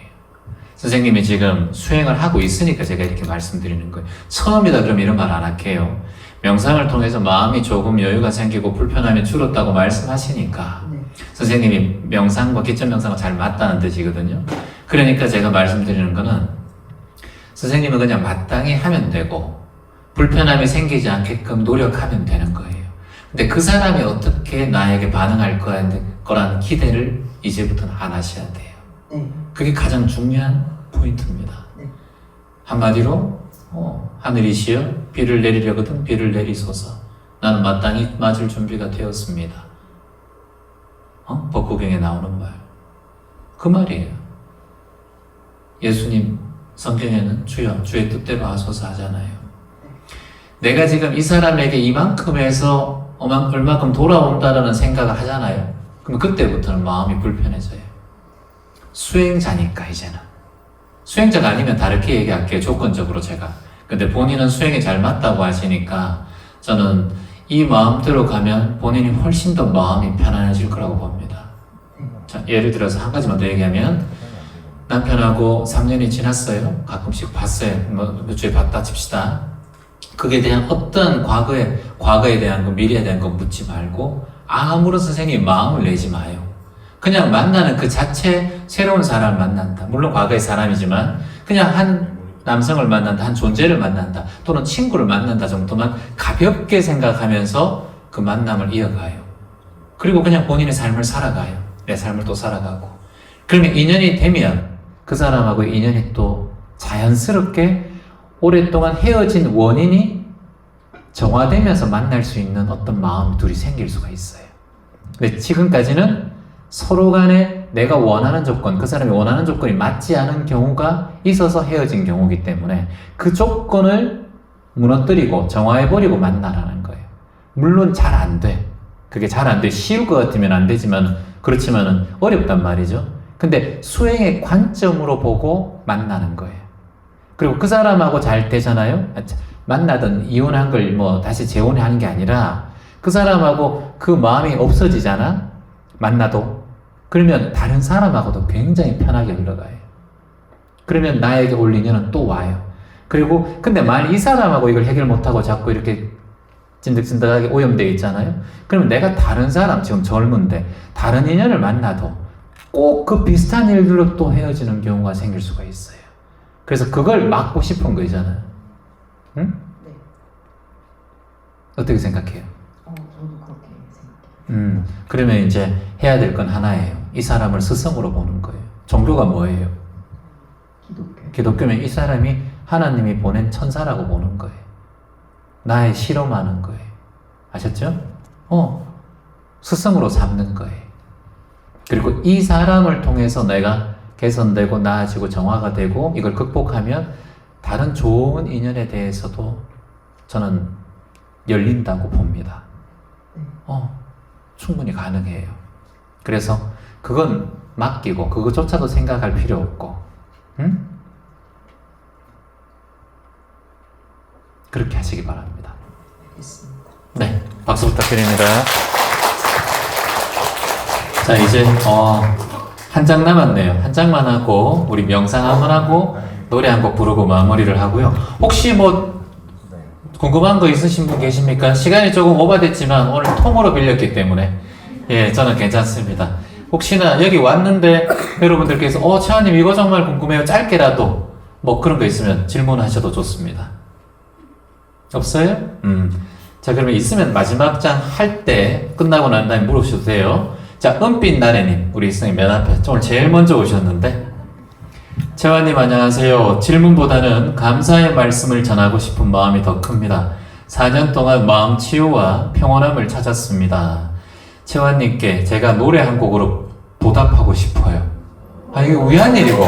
선생님이 지금 수행을 하고 있으니까 제가 이렇게 말씀드리는 거예요. 처음이다 그러면 이런 말 안 할게요. 명상을 통해서 마음이 조금 여유가 생기고 불편함이 줄었다고 말씀하시니까 선생님이 명상과 기점 명상과 잘 맞다는 뜻이거든요. 그러니까 제가 말씀드리는 거는 선생님은 그냥 마땅히 하면 되고 불편함이 생기지 않게끔 노력하면 되는 거예요. 근데 그 사람이 어떻게 나에게 반응할 거라는 기대를 이제부터는 안 하셔야 돼요. 네. 그게 가장 중요한 포인트입니다. 네. 한마디로 하늘이시여 비를 내리려거든 비를 내리소서. 나는 마땅히 맞을 준비가 되었습니다. 법구경에 나오는 말. 그 말이에요. 예수님 성경에는 주여 주의 뜻대로 하소서 하잖아요. 내가 지금 이 사람에게 이만큼 해서 얼마큼 돌아온다라는 생각을 하잖아요. 그럼 그때부터는 마음이 불편해져요. 수행자니까 이제는. 수행자가 아니면 다르게 얘기할게요. 조건적으로 제가. 근데 본인은 수행이 잘 맞다고 하시니까 저는 이 마음대로 가면 본인이 훨씬 더 마음이 편안해질 거라고 봅니다. 자, 예를 들어서 한 가지만 더 얘기하면 남편하고 3년이 지났어요. 가끔씩 봤어요. 몇 주에 봤다 칩시다. 그에 대한 어떤 과거에 대한 거, 미래에 대한 거 묻지 말고 아무런 선생님이 마음을 내지 마요. 그냥 만나는 그 자체 새로운 사람을 만난다. 물론 과거의 사람이지만 그냥 한 남성을 만난다, 한 존재를 만난다, 또는 친구를 만난다 정도만 가볍게 생각하면서 그 만남을 이어가요. 그리고 그냥 본인의 삶을 살아가요. 내 삶을 또 살아가고. 그러면 인연이 되면 그 사람하고 인연이 또 자연스럽게 오랫동안 헤어진 원인이 정화되면서 만날 수 있는 어떤 마음이 둘이 생길 수가 있어요. 근데 지금까지는 서로 간에 내가 원하는 조건, 그 사람이 원하는 조건이 맞지 않은 경우가 있어서 헤어진 경우이기 때문에 그 조건을 무너뜨리고 정화해버리고 만나라는 거예요. 물론 잘 안 돼. 그게 잘 안 돼. 쉬울 것 같으면 안 되지만, 그렇지만은 어렵단 말이죠. 근데 수행의 관점으로 보고 만나는 거예요. 그리고 그 사람하고 잘 되잖아요? 만나든 이혼한 걸 다시 재혼하는 게 아니라 그 사람하고 그 마음이 없어지잖아? 만나도. 그러면 다른 사람하고도 굉장히 편하게 흘러가요. 그러면 나에게 올 인연은 또 와요. 그리고 근데 만약 이 사람하고 이걸 해결 못하고 자꾸 이렇게 찐득찐득하게 오염되어 있잖아요. 그러면 내가 다른 사람, 지금 젊은데 다른 인연을 만나도 꼭 그 비슷한 일들로 또 헤어지는 경우가 생길 수가 있어요. 그래서 그걸 막고 싶은 거잖아요. 응? 네. 어떻게 생각해요? 저도 그렇게 생각해요. 그러면 이제 해야 될 건 하나예요. 이 사람을 스승으로 보는 거예요. 종교가 뭐예요? 기독교면 이 사람이 하나님이 보낸 천사라고 보는 거예요. 나의 실험하는 거예요. 아셨죠? 스승으로 삼는 거예요. 그리고 이 사람을 통해서 내가 개선되고 나아지고 정화가 되고 이걸 극복하면 다른 좋은 인연에 대해서도 저는 열린다고 봅니다. 충분히 가능해요. 그래서 그건 맡기고 그것조차도 생각할 필요 없고, 응? 그렇게 하시기 바랍니다. 알겠습니다. 네, 박수 부탁드립니다. 자, 이제 한 장 남았네요. 한 장만 하고 우리 명상 한번 하고 노래 한 곡 부르고 마무리를 하고요. 혹시 뭐 궁금한 거 있으신 분 계십니까? 시간이 조금 오버됐지만 오늘 통으로 빌렸기 때문에 예, 저는 괜찮습니다. 혹시나 여기 왔는데 여러분들께서 차관님 이거 정말 궁금해요. 짧게라도 뭐 그런 거 있으면 질문하셔도 좋습니다. 없어요? 자, 그러면 있으면 마지막 장 할 때 끝나고 난 다음에 물으셔도 돼요. 자, 은빛 나래님, 우리 선생님 맨 앞에 오늘 제일 먼저 오셨는데, 채화님 안녕하세요. 질문보다는 감사의 말씀을 전하고 싶은 마음이 더 큽니다. 4년 동안 마음 치유와 평온함을 찾았습니다. 채화님께 제가 노래 한 곡으로 보답하고 싶어요. 이게 우연한 일이고.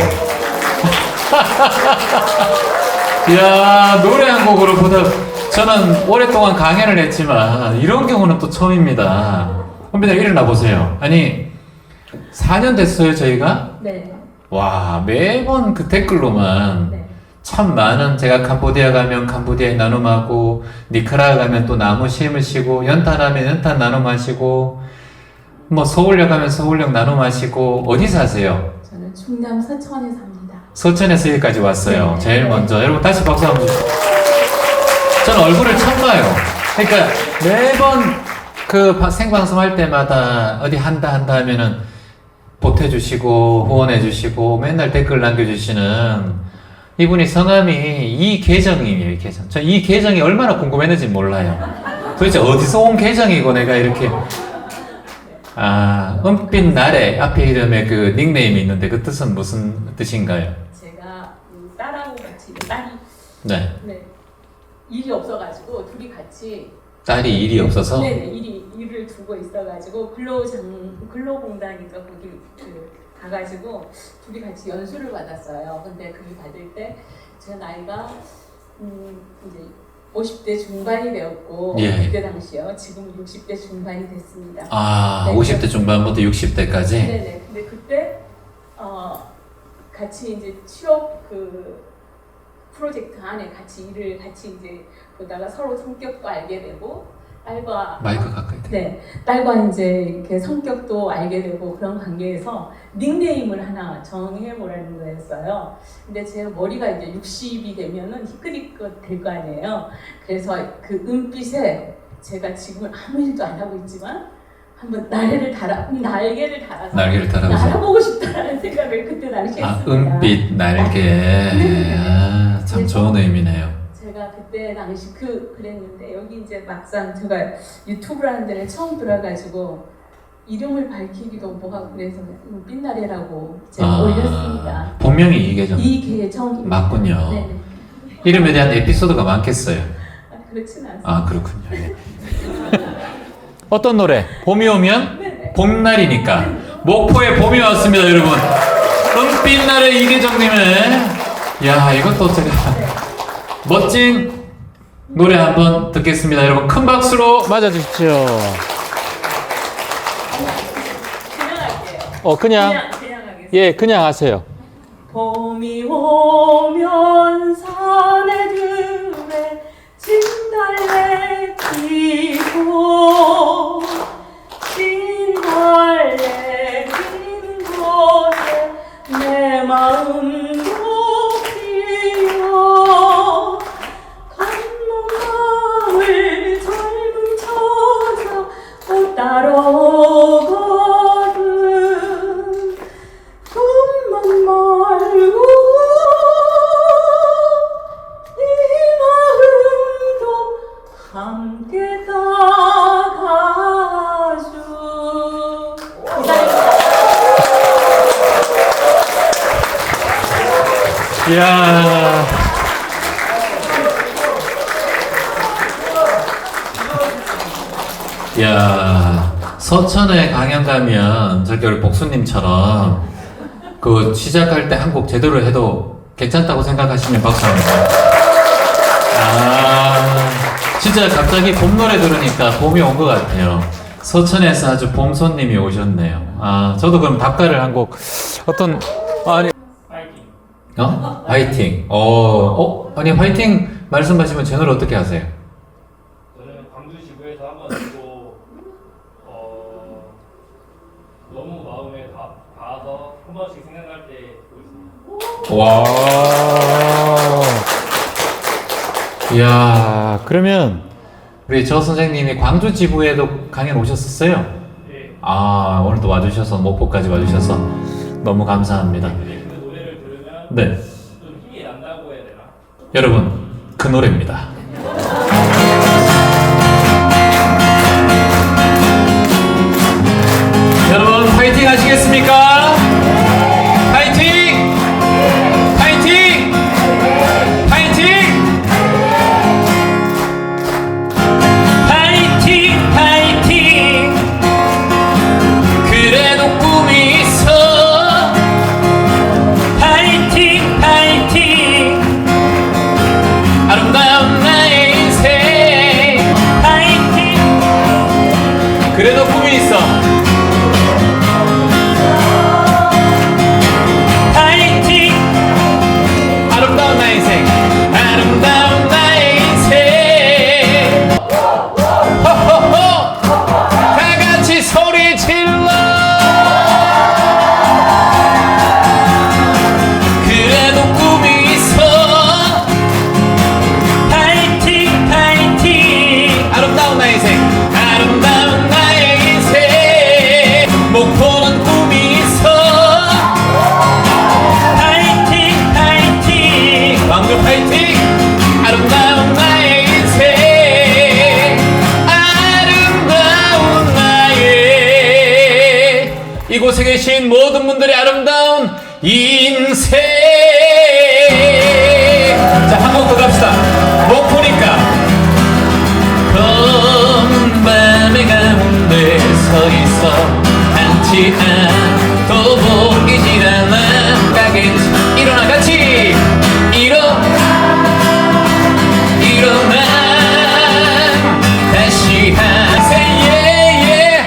이야, 노래 한 곡으로 보답. 저는 오랫동안 강연을 했지만 이런 경우는 또 처음입니다. 선배님 일어나 보세요. 아니 4년 됐어요 저희가? 네. 와, 매번 그 댓글로만 네. 참 많은, 제가 캄보디아 가면 캄보디아에 나눔하고, 니카라과 가면 또 나무 심으시고, 연탄하면 연탄 나눔하시고, 뭐 서울역 가면 서울역 나눔하시고. 어디 사세요? 저는 충남 서천에 삽니다. 서천에서 여기까지 왔어요. 네. 제일 먼저 여러분 다시 박수 한번 주세요. 저는 얼굴을 처음 봐요. 그러니까 매번 그 생방송 할 때마다 어디 한다 하면은 보태주시고 후원해주시고 맨날 댓글 남겨주시는 이분이 성함이 이계정이에요. 이계정. 저 이 계정이 얼마나 궁금했는지 몰라요. 도대체 어디서 온 계정이고 내가 이렇게 은빛 나래 앞에 이름에 그 닉네임이 있는데 그 뜻은 무슨 뜻인가요? 제가 딸하고 같이 딸이 네. 일이 없어가지고 둘이 같이 딸이 일이 없어서? 네네 일을 두고 있어가지고 근로공단이니까 거기 가가지고 둘이 같이 연수를 받았어요. 근데 그걸 받을 때 제 나이가 이제 50대 중반이 되었고 예. 그때 당시요. 지금 60대 중반이 됐습니다. 네, 50대 중반부터 60대까지? 네네. 근데 그때 같이 이제 취업 프로젝트 안에 같이 일을 같이 이제 보다가 서로 성격도 알게 되고 딸과 마이크 가까이 대. 네, 딸과 이제 이렇게 성격도 알게 되고 그런 관계에서 닉네임을 하나 정해보라는 거였어요. 근데 제 머리가 이제 60이 되면은 희끗희끗 될 거 아니에요. 그래서 그 은빛에 제가 지금 아무 일도 안 하고 있지만 한번 날개를 달아서 날아보고 싶다라는 생각을 그때 당시에 했습니다. 은빛 날개. 참 좋은 의미네요. 제가 그때 당시 그랬는데 여기 이제 막상 제가 유튜브를 하는 데를 처음 들어가지고 이름을 밝히기도 뭐하고 그래서 빛나래라고 제가 올렸습니다. 본명이 이계정. 이계정. 맞군요. 네네. 이름에 대한 에피소드가 많겠어요. 그렇진 않습니다. 그렇군요. 예. 어떤 노래? 봄이 오면? 네네. 봄날이니까. 목포에 봄이 왔습니다, 여러분. 은빛날의 이계정님의 이것도 제가 멋진 노래 한번 듣겠습니다. 여러분 큰 박수로 맞아주십시오. 그냥 하겠습니다. 예, 그냥 하세요. 봄이 오면 산에들에 진달래 피고 진달래 따라오거든 꿈만 말고 이 마음도 함께 따가줘. 이야. 야, 서천에 강연 가면 저기 우리 복수님처럼 그 시작할 때 한 곡 제대로 해도 괜찮다고 생각하시면 박수 한번. 아, 진짜 갑자기 봄 노래 들으니까 봄이 온 것 같아요. 서천에서 아주 봄 손님이 오셨네요. 아, 저도 그럼 답가를 한 곡 어떤 아니 화이팅. 아니 화이팅 말씀하시면 제 노래 어떻게 하세요? 저는 광주 지구에서 한번 듣고 너무 마음에 닿아서 한 번씩 생각할 때 듣고 있습니다. 와. 이야, 그러면 우리 저 선생님이 광주 지부에도 강연 오셨었어요? 네. 아, 오늘도 와주셔서 목포까지 와주셔서 너무 감사합니다. 그 노래를 들으면 네, 좀 힘이 난다고 해야 되나? 여러분 그 노래입니다. 여러분 파이팅 하시겠습니까? 파이팅! 파이팅! 파이팅! 파이팅! 파이팅! 그래도 꿈이 있어. 파이팅! 파이팅! 아름다운 나의 인생. 파이팅! 그래도 꿈이 있어. 파이팅! 아름다운 나의 인생. 아름다운 나의 인생. 호호호! 다 같이 소리 질러. 그래도 꿈이 있어. 파이팅! 파이팅! 아름다운 나의 인생. 아름다운 나의 인생. 목포는 꿈이 있어. 파이팅! 파이팅! 광주 파이팅! 아름다운 나의 인생. 아름다운 나의 이곳에 계신 모든 분들의 아름다운 인생. 자, 한 번 더 갑시다. 목포니까. 검은 밤의 가운데 서 있어 않지 않도 보이질 않아 가겠지. 일어나 같이 일어나 다시 한 Say yeah yeah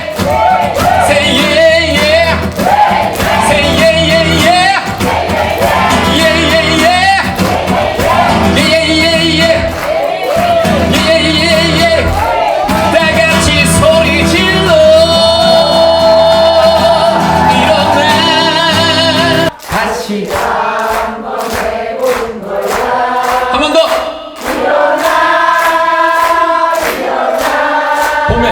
Say yeah yeah Say yeah yeah yeah Yeah yeah yeah Yeah yeah yeah Yeah yeah yeah 다 같이 소리 질러. 일어나 다시 한 번 더. 봄에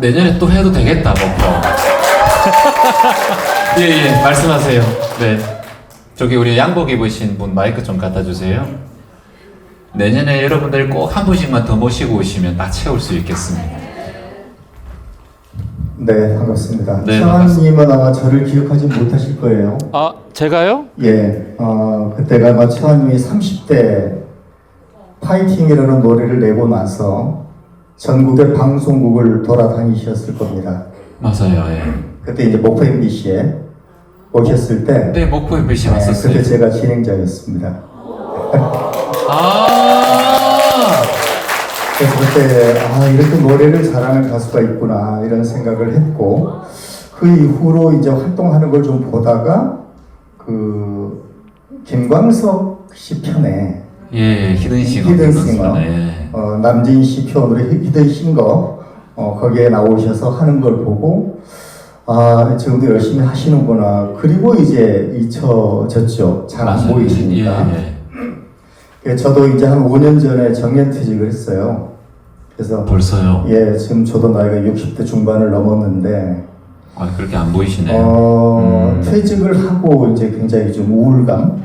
내년에 또 해도 되겠다, 목포. 예, 말씀하세요. 네. 저기 우리 양복 입으신 분 마이크 좀 갖다 주세요. 내년에 여러분들 꼭 한 분씩만 더 모시고 오시면 다 채울 수 있겠습니다. 네, 반갑습니다. 네, 최환님은 아마 저를 기억하지 못하실 거예요. 아, 제가요? 예, 그때가 아마 최환님이 30대 파이팅이라는 노래를 내고 나서 전국의 방송국을 돌아다니셨을 겁니다. 맞아요, 예. 그때 이제 목포 MBC에 오셨을 때, 네, 목포 MBC 왔었어요. 그때 제가 진행자였습니다. 그래서 그때 이렇게 노래를 잘하는 가수가 있구나 이런 생각을 했고, 그 이후로 이제 활동하는 걸 좀 보다가 그 김광석 씨 편에 히든싱어 남진 씨 편으로 히든싱어 거기에 나오셔서 하는 걸 보고 아, 지금도 열심히 하시는구나. 그리고 이제 잊혀졌죠. 잘 안 보이시니까. 예, 저도 이제 한 5년 전에 정년퇴직을 했어요. 그래서 벌써요? 예, 지금 저도 나이가 60대 중반을 넘었는데 아, 그렇게 안 보이시네요. 퇴직을 하고 이제 굉장히 좀 우울감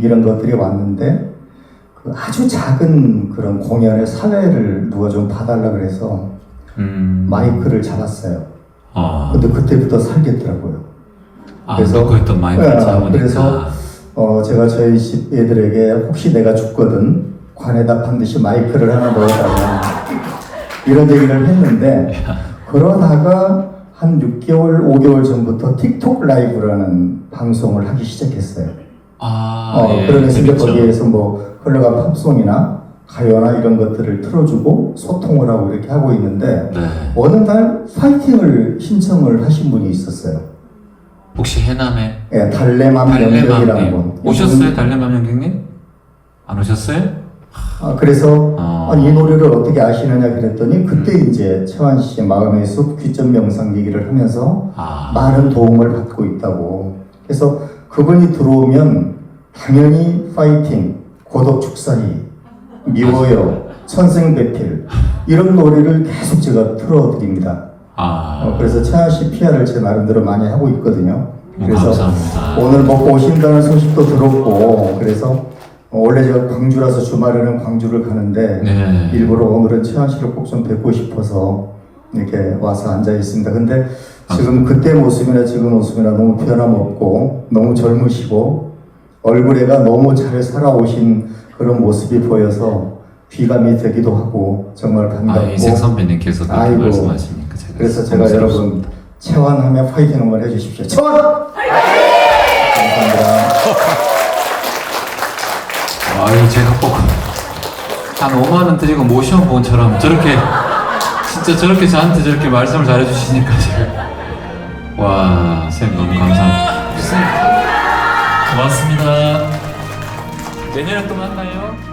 이런 것들이 왔는데 그 아주 작은 그런 공연의 사회를 누가 좀 봐달라 그래서 마이크를 잡았어요. 근데 그때부터 살겠더라고요. 그래서 그랬던 마이크를 잡으니까. 그래서 제가 저희 집 애들에게 혹시 내가 죽거든 관에다 반드시 마이크를 하나 넣어달라 이런 얘기를 했는데 그러다가 한 6개월, 5개월 전부터 틱톡 라이브라는 방송을 하기 시작했어요. 예, 그러면서 이제 거기에서 뭐 흘러간 팝송이나 가요나 이런 것들을 틀어주고 소통을 하고 이렇게 하고 있는데 어느 날 파이팅을 신청을 하신 분이 있었어요. 혹시 해남에? 예, 달래맘 연경이라는 분. 오셨어요? 달래맘 연경님? 안 오셨어요? 그래서 이 노래를 어떻게 아시느냐 그랬더니 그때 이제 채환 씨의 마음의 숲 귀점 명상 얘기를 하면서 많은 도움을 받고 있다고. 그래서 그분이 들어오면 당연히 파이팅, 고독 축사희, 미워요, 천생배필 이런 노래를 계속 제가 틀어드립니다. 그래서 채환 씨 PR을 제 나름대로 많이 하고 있거든요. 그래서 감사합니다. 오늘 먹고 오신다는 소식도 들었고 그래서 원래 제가 광주라서 주말에는 광주를 가는데 일부러 오늘은 채환 씨를 꼭 좀 뵙고 싶어서 이렇게 와서 앉아 있습니다. 근데 지금 그때 모습이나 지금 모습이나 너무 변함없고 너무 젊으시고 얼굴에가 너무 잘 살아오신 그런 모습이 보여서 귀감이 되기도 하고 정말 반갑고. 이색 선배님께서 그렇게 말씀하시니까 제가 그래서 제가 여러분 채환하면 파이팅 한번 해주십시오. 채환! 감사합니다. 제가 꼭 한 5만 원 드리고 모시온 분처럼 저렇게 진짜 저렇게 저한테 저렇게 말씀을 잘해주시니까 제가 와 선생님 너무 감사합니다. 고맙습니다. 내년에 또 만나요.